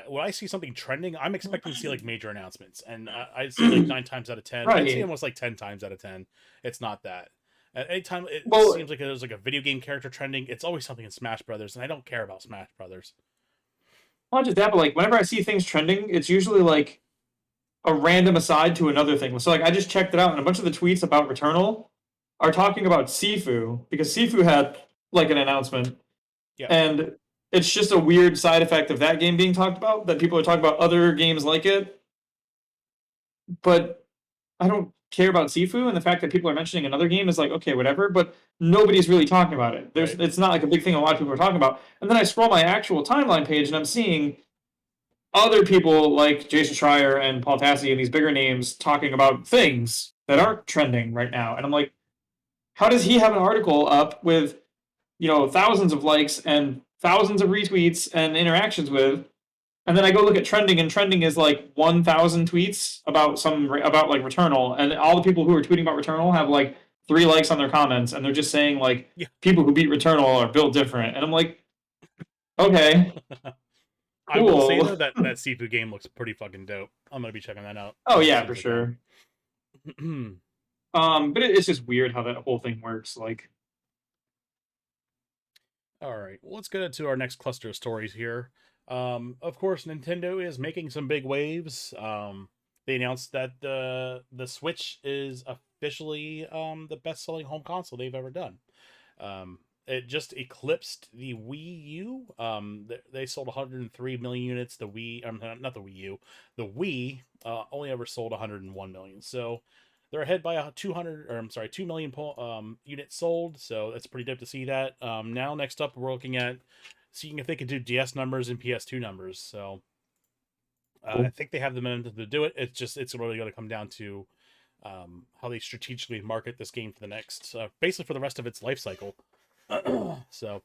When I see something trending, I'm expecting to see like major announcements, and I see like 9 times out of 10. Right. I see almost like 10 times out of 10. It's not that. At any time it seems like there's like a video game character trending, it's always something in Smash Brothers, and I don't care about Smash Brothers. Well, not just that, but like whenever I see things trending, it's usually like a random aside to another thing. So like I just checked it out, and a bunch of the tweets about Returnal are talking about Sifu, because Sifu had like an announcement. Yeah. And it's just a weird side effect of that game being talked about, that people are talking about other games like it. But I don't care about Sifu, and the fact that people are mentioning another game is like, okay, whatever, but nobody's really talking about it. It's not like a big thing a lot of people are talking about. And then I scroll my actual timeline page, and I'm seeing other people like Jason Schreier and Paul Tassi and these bigger names talking about things that aren't trending right now. And I'm like, how does he have an article up with, you know, thousands of likes and thousands of retweets and interactions with, and then I go look at trending, and trending is like 1,000 tweets about like Returnal, and all the people who are tweeting about Returnal have like 3 likes on their comments, and they're just saying like, people who beat Returnal are built different, and I'm like, okay. Cool. I will say though that Sifu game looks pretty fucking dope. I'm gonna be checking that out. Oh yeah, for sure. But it's just weird how that whole thing works. Like, all right, well, let's get into our next cluster of stories here. Of course, Nintendo is making some big waves. they announced that the Switch is officially the best-selling home console they've ever done. It just eclipsed the Wii U. They sold 103 million units. The Wii, not the Wii U, the Wii only ever sold 101 million. So they're ahead by 2 million units sold. So that's pretty dope to see that. Now next up, we're looking at seeing if they can do DS numbers and PS2 numbers. So I think they have the momentum to do it. It's really going to come down to how they strategically market this game for the next, basically for the rest of its life cycle. So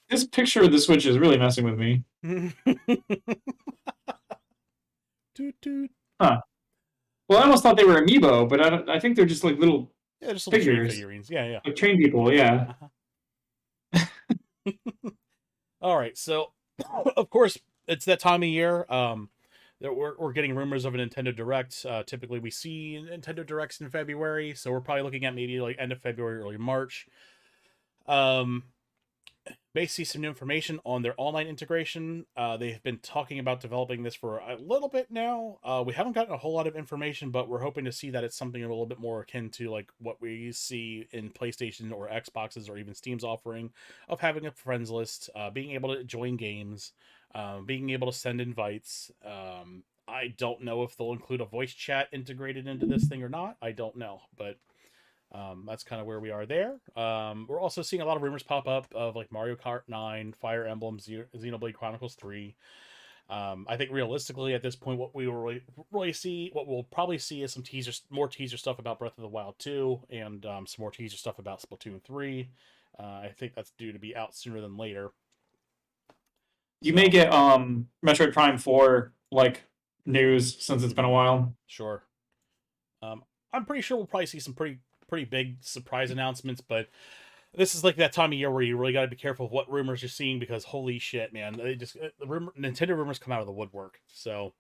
this picture of the Switch is really messing with me. Toot toot. Huh. Well, I almost thought they were amiibo, but I think they're just like little just little train figurines. Yeah. Like train people, yeah. All right, so of course it's that time of year. We're getting rumors of a Nintendo Direct. Typically, we see Nintendo Directs in February, so we're probably looking at maybe like end of February, early March. May see some new information on their online integration. They have been talking about developing this for a little bit now. We haven't gotten a whole lot of information, but we're hoping to see that it's something a little bit more akin to like what we see in PlayStation or Xboxes or even Steam's offering of having a friends list, being able to join games, being able to send invites. I don't know if they'll include a voice chat integrated into this thing or not. I don't know, but that's kind of where we are there. We're also seeing a lot of rumors pop up of like Mario Kart 9, Fire Emblem, Xenoblade Chronicles 3. I think realistically at this point, what we will what we'll probably see is some more teaser stuff about Breath of the Wild 2 and some more teaser stuff about Splatoon 3. I think that's due to be out sooner than later. You may get Metroid Prime 4 like news since it's been a while. Sure. I'm pretty sure we'll probably see some pretty big surprise announcements, but this is like that time of year where you really got to be careful of what rumors you're seeing, because holy shit, man, Nintendo rumors come out of the woodwork. So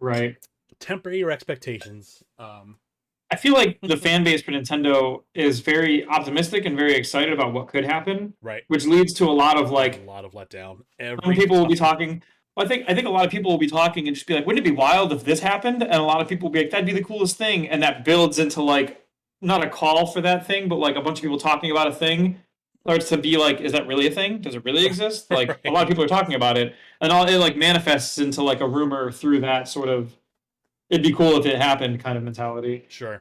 right, temper your expectations. I feel like the fan base for Nintendo is very optimistic and very excited about what could happen, right, which leads to a lot of letdown. Some people will be talking. I think a lot of people will be talking and just be like, wouldn't it be wild if this happened? And a lot of people will be like, that'd be the coolest thing. And that builds into like, not a call for that thing, but like a bunch of people talking about a thing starts to be like, is that really a thing? Does it really exist? Like right. A lot of people are talking about it, and it like manifests into like a rumor through that sort of, it'd be cool if it happened kind of mentality. Sure.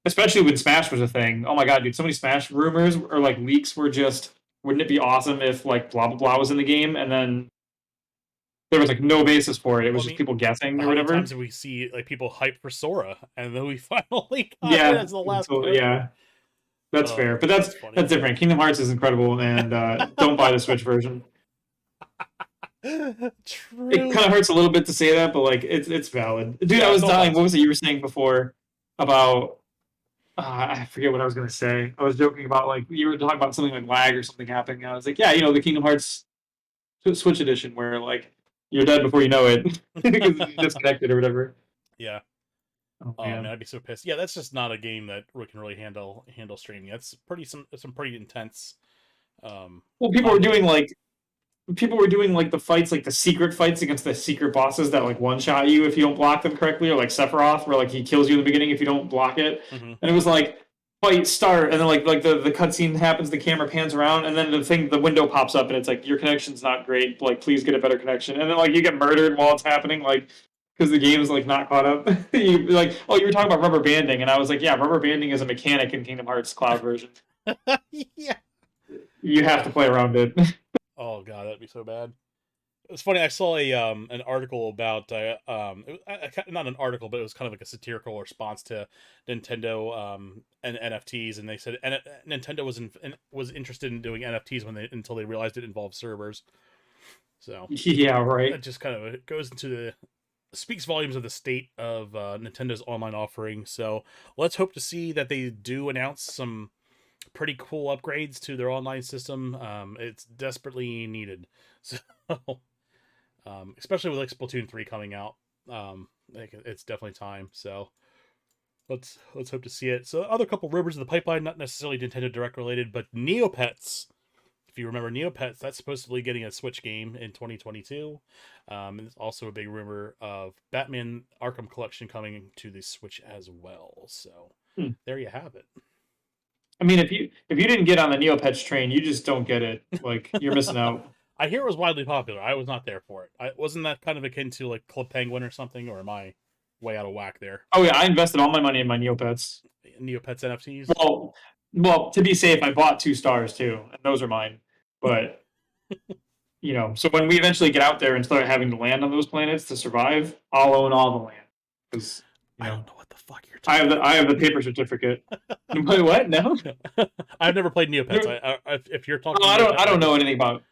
Especially when Smash was a thing. Oh my god, dude, so many Smash rumors or like leaks were just, wouldn't it be awesome if like blah blah blah was in the game, and then there was like no basis for it. It was just people guessing or whatever. How many times do we see like people hype for Sora, and then we finally got it as the last character? Yeah, that's fair, but that's different. Kingdom Hearts is incredible, and don't buy the Switch version. True. It kind of hurts a little bit to say that, but like it's valid. Dude, I was dying. What was it you were saying before about? I forget what I was going to say. I was joking about like you were talking about something like lag or something happening. I was like, yeah, the Kingdom Hearts Switch edition where like you're dead before you know it because it's disconnected or whatever. Yeah. Oh man, I'd be so pissed. Yeah, that's just not a game that we can really handle streaming. That's some pretty intense. Well, people were doing like the fights, like the secret fights against the secret bosses that like one shot you if you don't block them correctly, or like Sephiroth, where like he kills you in the beginning if you don't block it. Mm-hmm. And it was like fight start, and then like the cutscene happens, the camera pans around, and then the window pops up, and it's like your connection's not great. Like please get a better connection. And then like you get murdered while it's happening, like because the game is like not caught up. You like, oh, you were talking about rubber banding, and I was like, yeah, rubber banding is a mechanic in Kingdom Hearts Cloud version. Yeah. You have to play around it. Oh god, that'd be so bad. It's funny. I saw an article about not an article, but it was kind of like a satirical response to Nintendo and NFTs, and they said Nintendo was interested in doing NFTs until they realized it involved servers. So yeah, right. It just kind of goes into speaks volumes of the state of Nintendo's online offering. So let's hope to see that they do announce some pretty cool upgrades to their online system. It's desperately needed. So, especially with like Splatoon 3 coming out, it's definitely time. So let's hope to see it. So other couple rumors in the pipeline, not necessarily Nintendo Direct related, but Neopets if you remember Neopets, that's supposedly getting a Switch game in 2022. And there's also a big rumor of Batman Arkham Collection coming to the Switch as well. So there you have it. I mean, if you didn't get on the Neopets train, you just don't get it. Like, you're missing out. I hear it was widely popular. I was not there for it. Wasn't that kind of akin to like Club Penguin or something, or am I way out of whack there? Oh yeah, I invested all my money in my Neopets. Neopets NFTs? Well, to be safe, I bought 2 stars too, and those are mine. But you know, so when we eventually get out there and start having to land on those planets to survive, I'll own all the land. Because I don't know what the fuck you're talking about. I have the paper certificate. What? No? I've never played Neopets. If you're talking, I don't know anything about.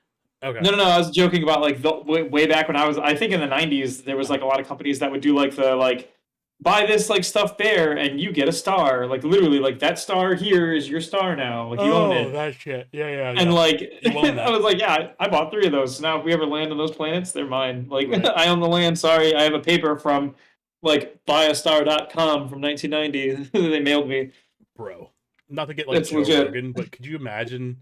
Okay. No. I was joking about like way back when I think in the 90s, there was like a lot of companies that would do like the buy this like stuffed bear and you get a star. Like literally, like that star here is your star now. Like you own it. Oh, that shit. Yeah. And like I was like, yeah, I bought 3 of those. So now if we ever land on those planets, they're mine. Like right. I own the land. Sorry, I have a paper from like buyastar.com from 1990. They mailed me. Bro, not to get like Joe Rogan, but could you imagine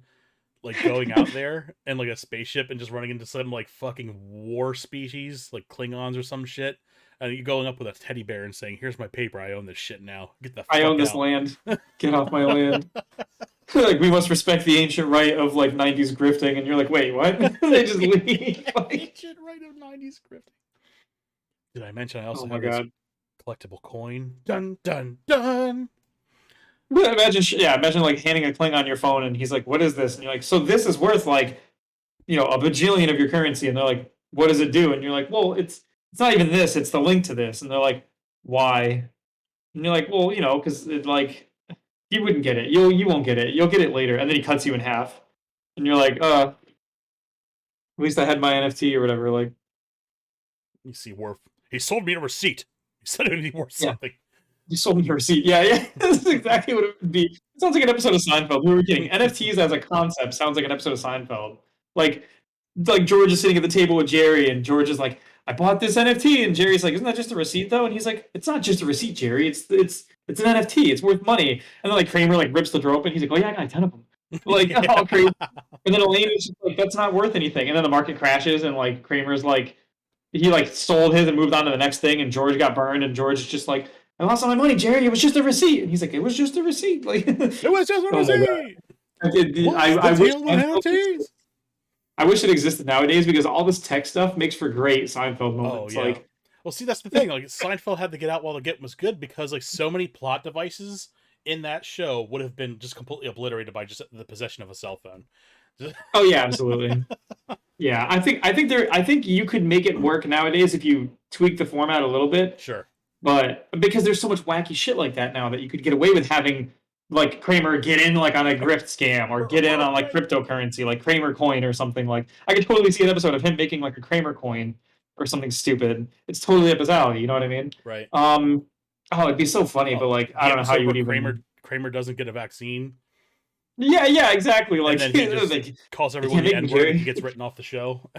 like going out there and like a spaceship and just running into some like fucking war species like Klingons or some shit, and you going up with a teddy bear and saying, "Here's my paper. I own this shit now. Get the fuck I own this land. Get off my land." Like, we must respect the ancient right of like 90s grifting, and you're like, wait, what? They just leave. Like, ancient right of 90s grifting. Did I mention I also have this collectible coin? Dun dun dun. Imagine like handing a Klingon your phone and he's like, what is this? And you're like, so this is worth like, you know, a bajillion of your currency. And they're like, what does it do? And you're like, well, it's not even this, it's the link to this. And they're like, why? And you're like, well, you know, because it like you wouldn't get it. You won't get it. You'll get it later. And then he cuts you in half. And you're like, at least I had my NFT or whatever. Like, you see Worf. He sold me a receipt. He said it would be worth something. You sold me a receipt. Yeah. That's exactly what it would be. It sounds like an episode of Seinfeld. We were kidding. NFTs as a concept sounds like an episode of Seinfeld. Like George is sitting at the table with Jerry, and George is like, I bought this NFT, and Jerry's like, isn't that just a receipt though? And he's like, it's not just a receipt, Jerry. It's an NFT. It's worth money. And then like Kramer like rips the drawer open. He's like, oh yeah, I got 10 of them. Like all crazy. And then Elaine is just like, that's not worth anything. And then the market crashes, and like Kramer's like, he like sold his and moved on to the next thing, and George got burned, and George is just like, I lost all my money, Jerry. It was just a receipt. And he's like, it was just a receipt. Like, it was just a receipt. I wish it existed nowadays, because all this tech stuff makes for great Seinfeld moments. Oh, yeah. Like, well, see, that's the thing. Like, Seinfeld had to get out while the get was good, because like so many plot devices in that show would have been just completely obliterated by just the possession of a cell phone. Oh yeah, absolutely. Yeah, I think you could make it work nowadays if you tweak the format a little bit. Sure. But because there's so much wacky shit like that now that you could get away with having like Kramer get in like on a grift scam, or get in on like cryptocurrency, like Kramer coin or something. Like, I could totally see an episode of him making like a Kramer coin or something stupid. It's totally up his alley, you know what I mean? Right. Oh, it'd be so funny, but like I don't know how you would even. Kramer doesn't get a vaccine. Yeah, exactly. Like, and then he just calls everyone the N-word and he gets written off the show.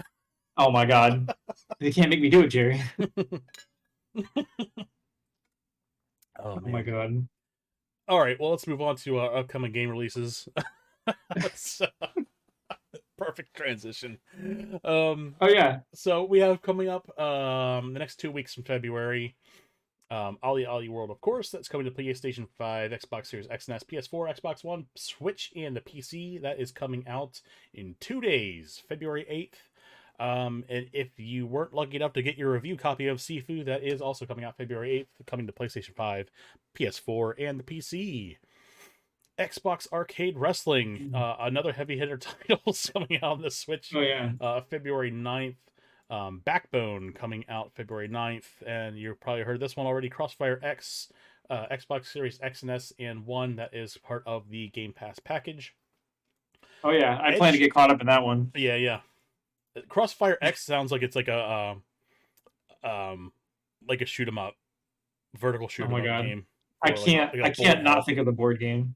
Oh my god. They can't make me do it, Jerry. Oh my god. All right, well, let's move on to our upcoming game releases. Perfect transition. Oh yeah. So we have coming up the next 2 weeks from February. Ollie Ollie World, of course, that's coming to PlayStation 5, Xbox Series X and S, PS4, Xbox One, Switch, and the PC. That is coming out in 2 days, February 8th. And if you weren't lucky enough to get your review copy of Sifu, that is also coming out February 8th, coming to PlayStation 5, PS4, and the PC. Xbox Arcade Wrestling, another heavy hitter title coming out on the Switch. Oh yeah. February 9th. Backbone coming out February 9th, and you've probably heard this one already. Crossfire X, Xbox Series X and S and One, that is part of the Game Pass package. Oh yeah, I plan to get caught up in that one. Yeah. Crossfire X sounds like it's like a shoot 'em up, vertical shoot 'em up game. I can't not think of the board game.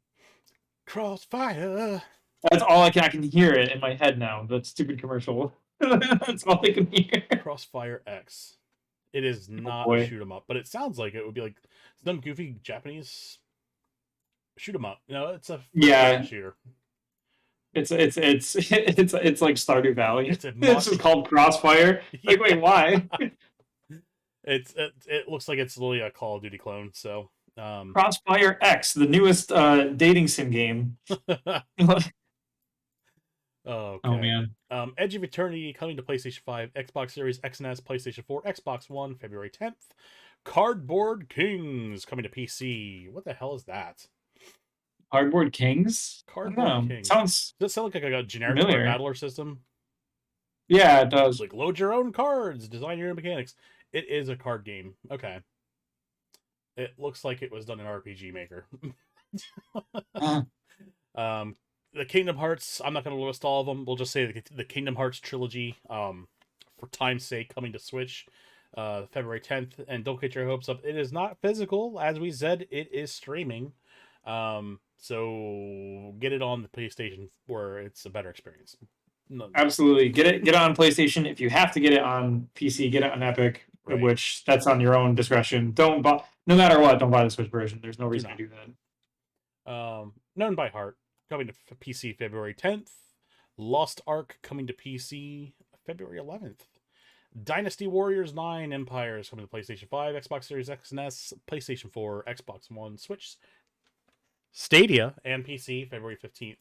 Crossfire. That's all I can hear it in my head now. That stupid commercial. That's all I can hear. Crossfire X. It is not a shoot 'em up, but it sounds like it would be like some goofy Japanese shoot 'em up. No, it's a shooter. It's like Stardew Valley. It's just called Crossfire. Like, wait, why? It looks like it's literally a Call of Duty clone. So Crossfire X, the newest dating sim game. Okay. Oh man. Edge of Eternity coming to PlayStation 5, Xbox Series X and S, PlayStation 4, Xbox One, February 10th. Cardboard Kings coming to PC. What the hell is that? Cardboard Kings? Cardboard Kings. Does that sound like a generic card battler system? Yeah, it does. Like load your own cards, design your own mechanics. It is a card game. Okay. It looks like it was done in RPG Maker. The Kingdom Hearts, I'm not going to list all of them. We'll just say the Kingdom Hearts trilogy, for time's sake, coming to Switch February 10th. And don't get your hopes up. It is not physical. As we said, it is streaming. So get it on the PlayStation where it's a better experience. No. Absolutely. Get it on PlayStation. If you have to get it on PC, get it on Epic, right. Which that's on your own discretion. No matter what, don't buy the Switch version. There's no reason to do that. Known by Heart coming to PC February 10th. Lost Ark coming to PC February 11th. Dynasty Warriors 9 Empires coming to PlayStation 5, Xbox Series X and S, PlayStation 4, Xbox One, Switch, Stadia, and PC February 15th.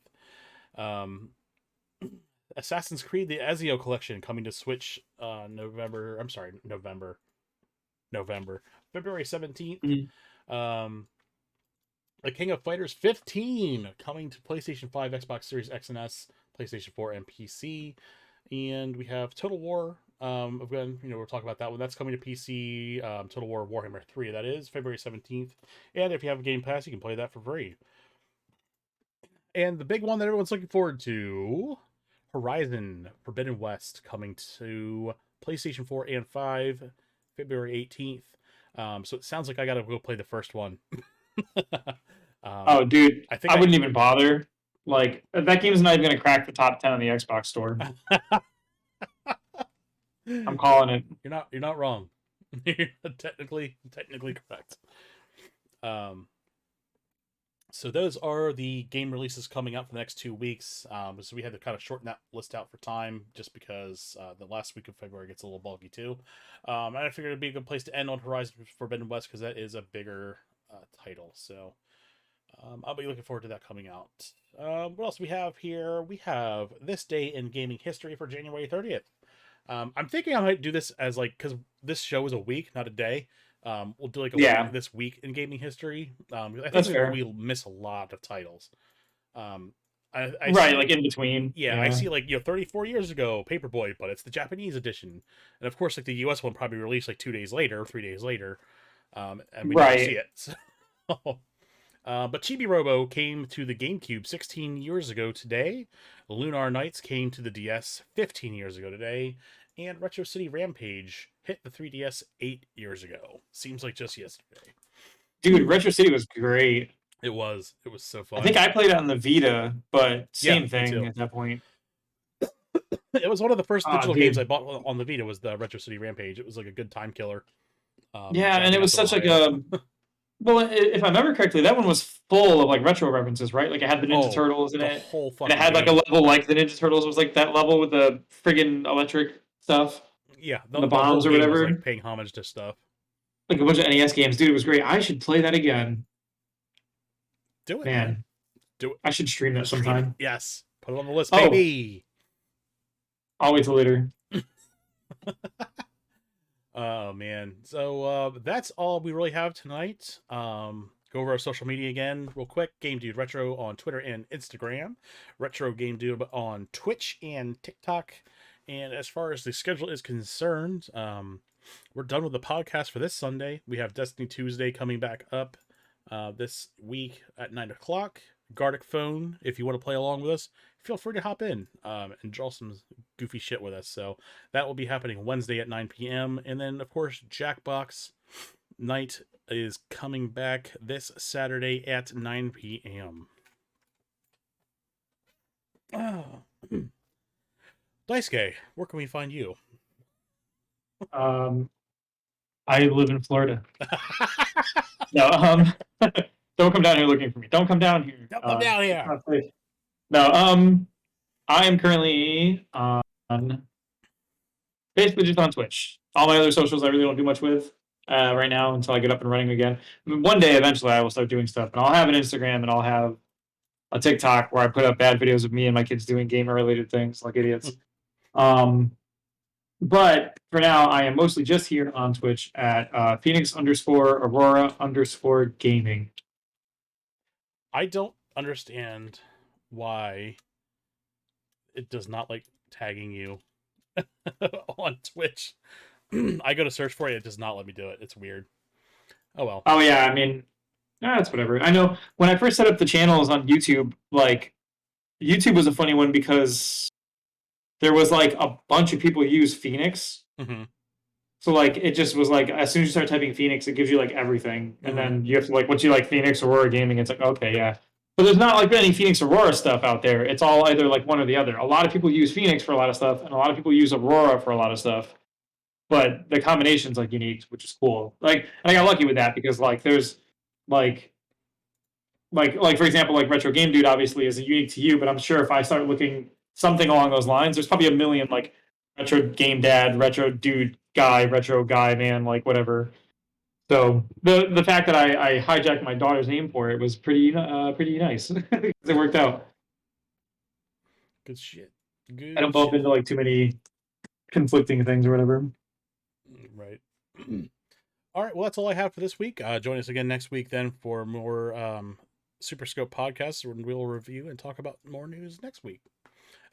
Assassin's Creed the Ezio Collection coming to Switch November. February 17th. Mm-hmm. The King of Fighters 15 coming to PlayStation 5, Xbox Series X and S, PlayStation 4, and PC. And we have Total War. Again, we'll talk about that one. That's coming to PC. Total War Warhammer 3, that is February 17th. And if you have a Game Pass, you can play that for free. And the big one that everyone's looking forward to, Horizon Forbidden West, coming to PlayStation 4 and 5, February 18th. So it sounds like I gotta go play the first one. Oh, dude, I wouldn't even bother. Like, that game's not even gonna crack the top 10 on the Xbox store. I'm calling it. You're not wrong. You're technically correct. So those are the game releases coming out for the next 2 weeks. So we had to kind of shorten that list out for time, just because the last week of February gets a little bulky too. And I figured it'd be a good place to end on Horizon Forbidden West, because that is a bigger title. So I'll be looking forward to that coming out. What else we have here? We have This Day in Gaming History for January 30th. I'm thinking I might do this as because this show is a week, not a day. We'll do a week this week in gaming history. I think we miss a lot of titles. I see, in between. Yeah, I see 34 years ago, Paperboy, but it's the Japanese edition, and of course the US one probably released 2 days later, 3 days later, and we didn't see it. So. But Chibi Robo came to the GameCube 16 years ago today. Lunar Nights came to the DS 15 years ago today. And Retro City Rampage hit the 3DS 8 years ago. Seems like just yesterday. Dude, Retro City was great. It was so fun. I think I played it on the Vita, but same thing at that point. It was one of the first digital games I bought on the Vita, was the Retro City Rampage. It was a good time killer. And it was such a... Well, if I remember correctly, that one was full of retro references, right? It had the Ninja Turtles in it. And it had a level like the Ninja Turtles. It was that level with the friggin' electric stuff. Yeah, the bombs or whatever. Was, paying homage to stuff. A bunch of NES games. Dude, it was great. I should play that again. Do it. Man. Do it. I should stream that sometime. Yes. Put it on the list, baby. I'll wait till later. Oh, man. So that's all we really have tonight. Go over our social media again real quick. Game Dude Retro on Twitter and Instagram. Retro Game Dude on Twitch and TikTok. And as far as the schedule is concerned, we're done with the podcast for this Sunday. We have Destiny Tuesday coming back up this week at 9 o'clock. Gardic Phone, if you want to play along with us, feel free to hop in and draw some goofy shit with us. So that will be happening Wednesday at 9 p.m. And then, of course, Jackbox Night is coming back this Saturday at 9 p.m. Daisuke, where can we find you? I live in Florida. No, don't come down here looking for me. Don't come down here. Don't come down here. No, I am currently on basically just on Twitch. All my other socials I really don't do much with right now until I get up and running again. One day, eventually, I will start doing stuff, and I'll have an Instagram and I'll have a TikTok where I put up bad videos of me and my kids doing gamer-related things like idiots. But for now, I am mostly just here on Twitch at Phoenix_Aurora_gaming. I don't understand why it does not like tagging you on Twitch. I go to search for it does not let me do it. It's weird. Oh well. Oh yeah, I mean, that's whatever. I know when I first set up the channels on YouTube, like YouTube was a funny one because there was like a bunch of people use Phoenix. Mm-hmm. So like it just was like as soon as you start typing Phoenix, it gives you like everything, and then you have to like once you like Phoenix Aurora Gaming, it's like okay, yeah. But there's not like any Phoenix Aurora stuff out there. It's all either like one or the other. A lot of people use Phoenix for a lot of stuff, and a lot of people use Aurora for a lot of stuff. But the combination's like unique, which is cool. Like, and I got lucky with that because like there's like for example, like Retro Game Dude obviously is unique to you, but I'm sure if I start looking something along those lines, there's probably a million like Retro Game Dad, Retro Dude Guy, Retro Guy Man, like whatever. So the fact that I hijacked my daughter's name for it was pretty nice. It worked out. Good shit. I don't bump into like too many conflicting things or whatever. Right. All right. Well, that's all I have for this week. Join us again next week then for more SuperScope podcasts, and we'll review and talk about more news next week.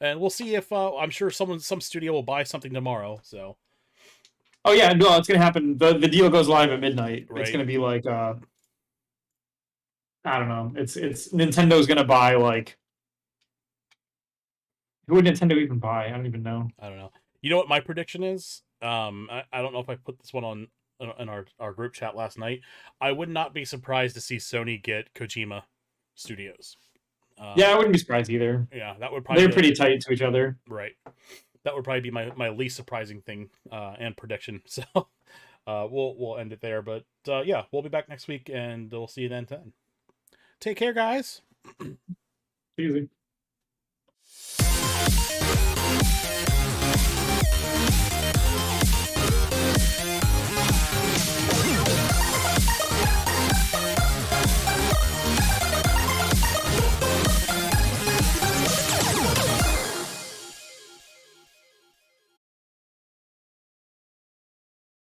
And we'll see if I'm sure some studio will buy something tomorrow. So. Oh yeah, no, it's gonna happen. The deal goes live at midnight. Right. It's gonna be like I don't know. It's Nintendo's gonna buy like who would Nintendo even buy? I don't even know. I don't know. You know what my prediction is? I don't know if I put this one on in our group chat last night. I would not be surprised to see Sony get Kojima Studios. Yeah, I wouldn't be surprised either. Yeah, that would probably they're pretty tight to each other. Right. That would probably be my least surprising thing and prediction. So we'll end it there. But yeah, we'll be back next week, and we'll see you then. Take care, guys. Easy.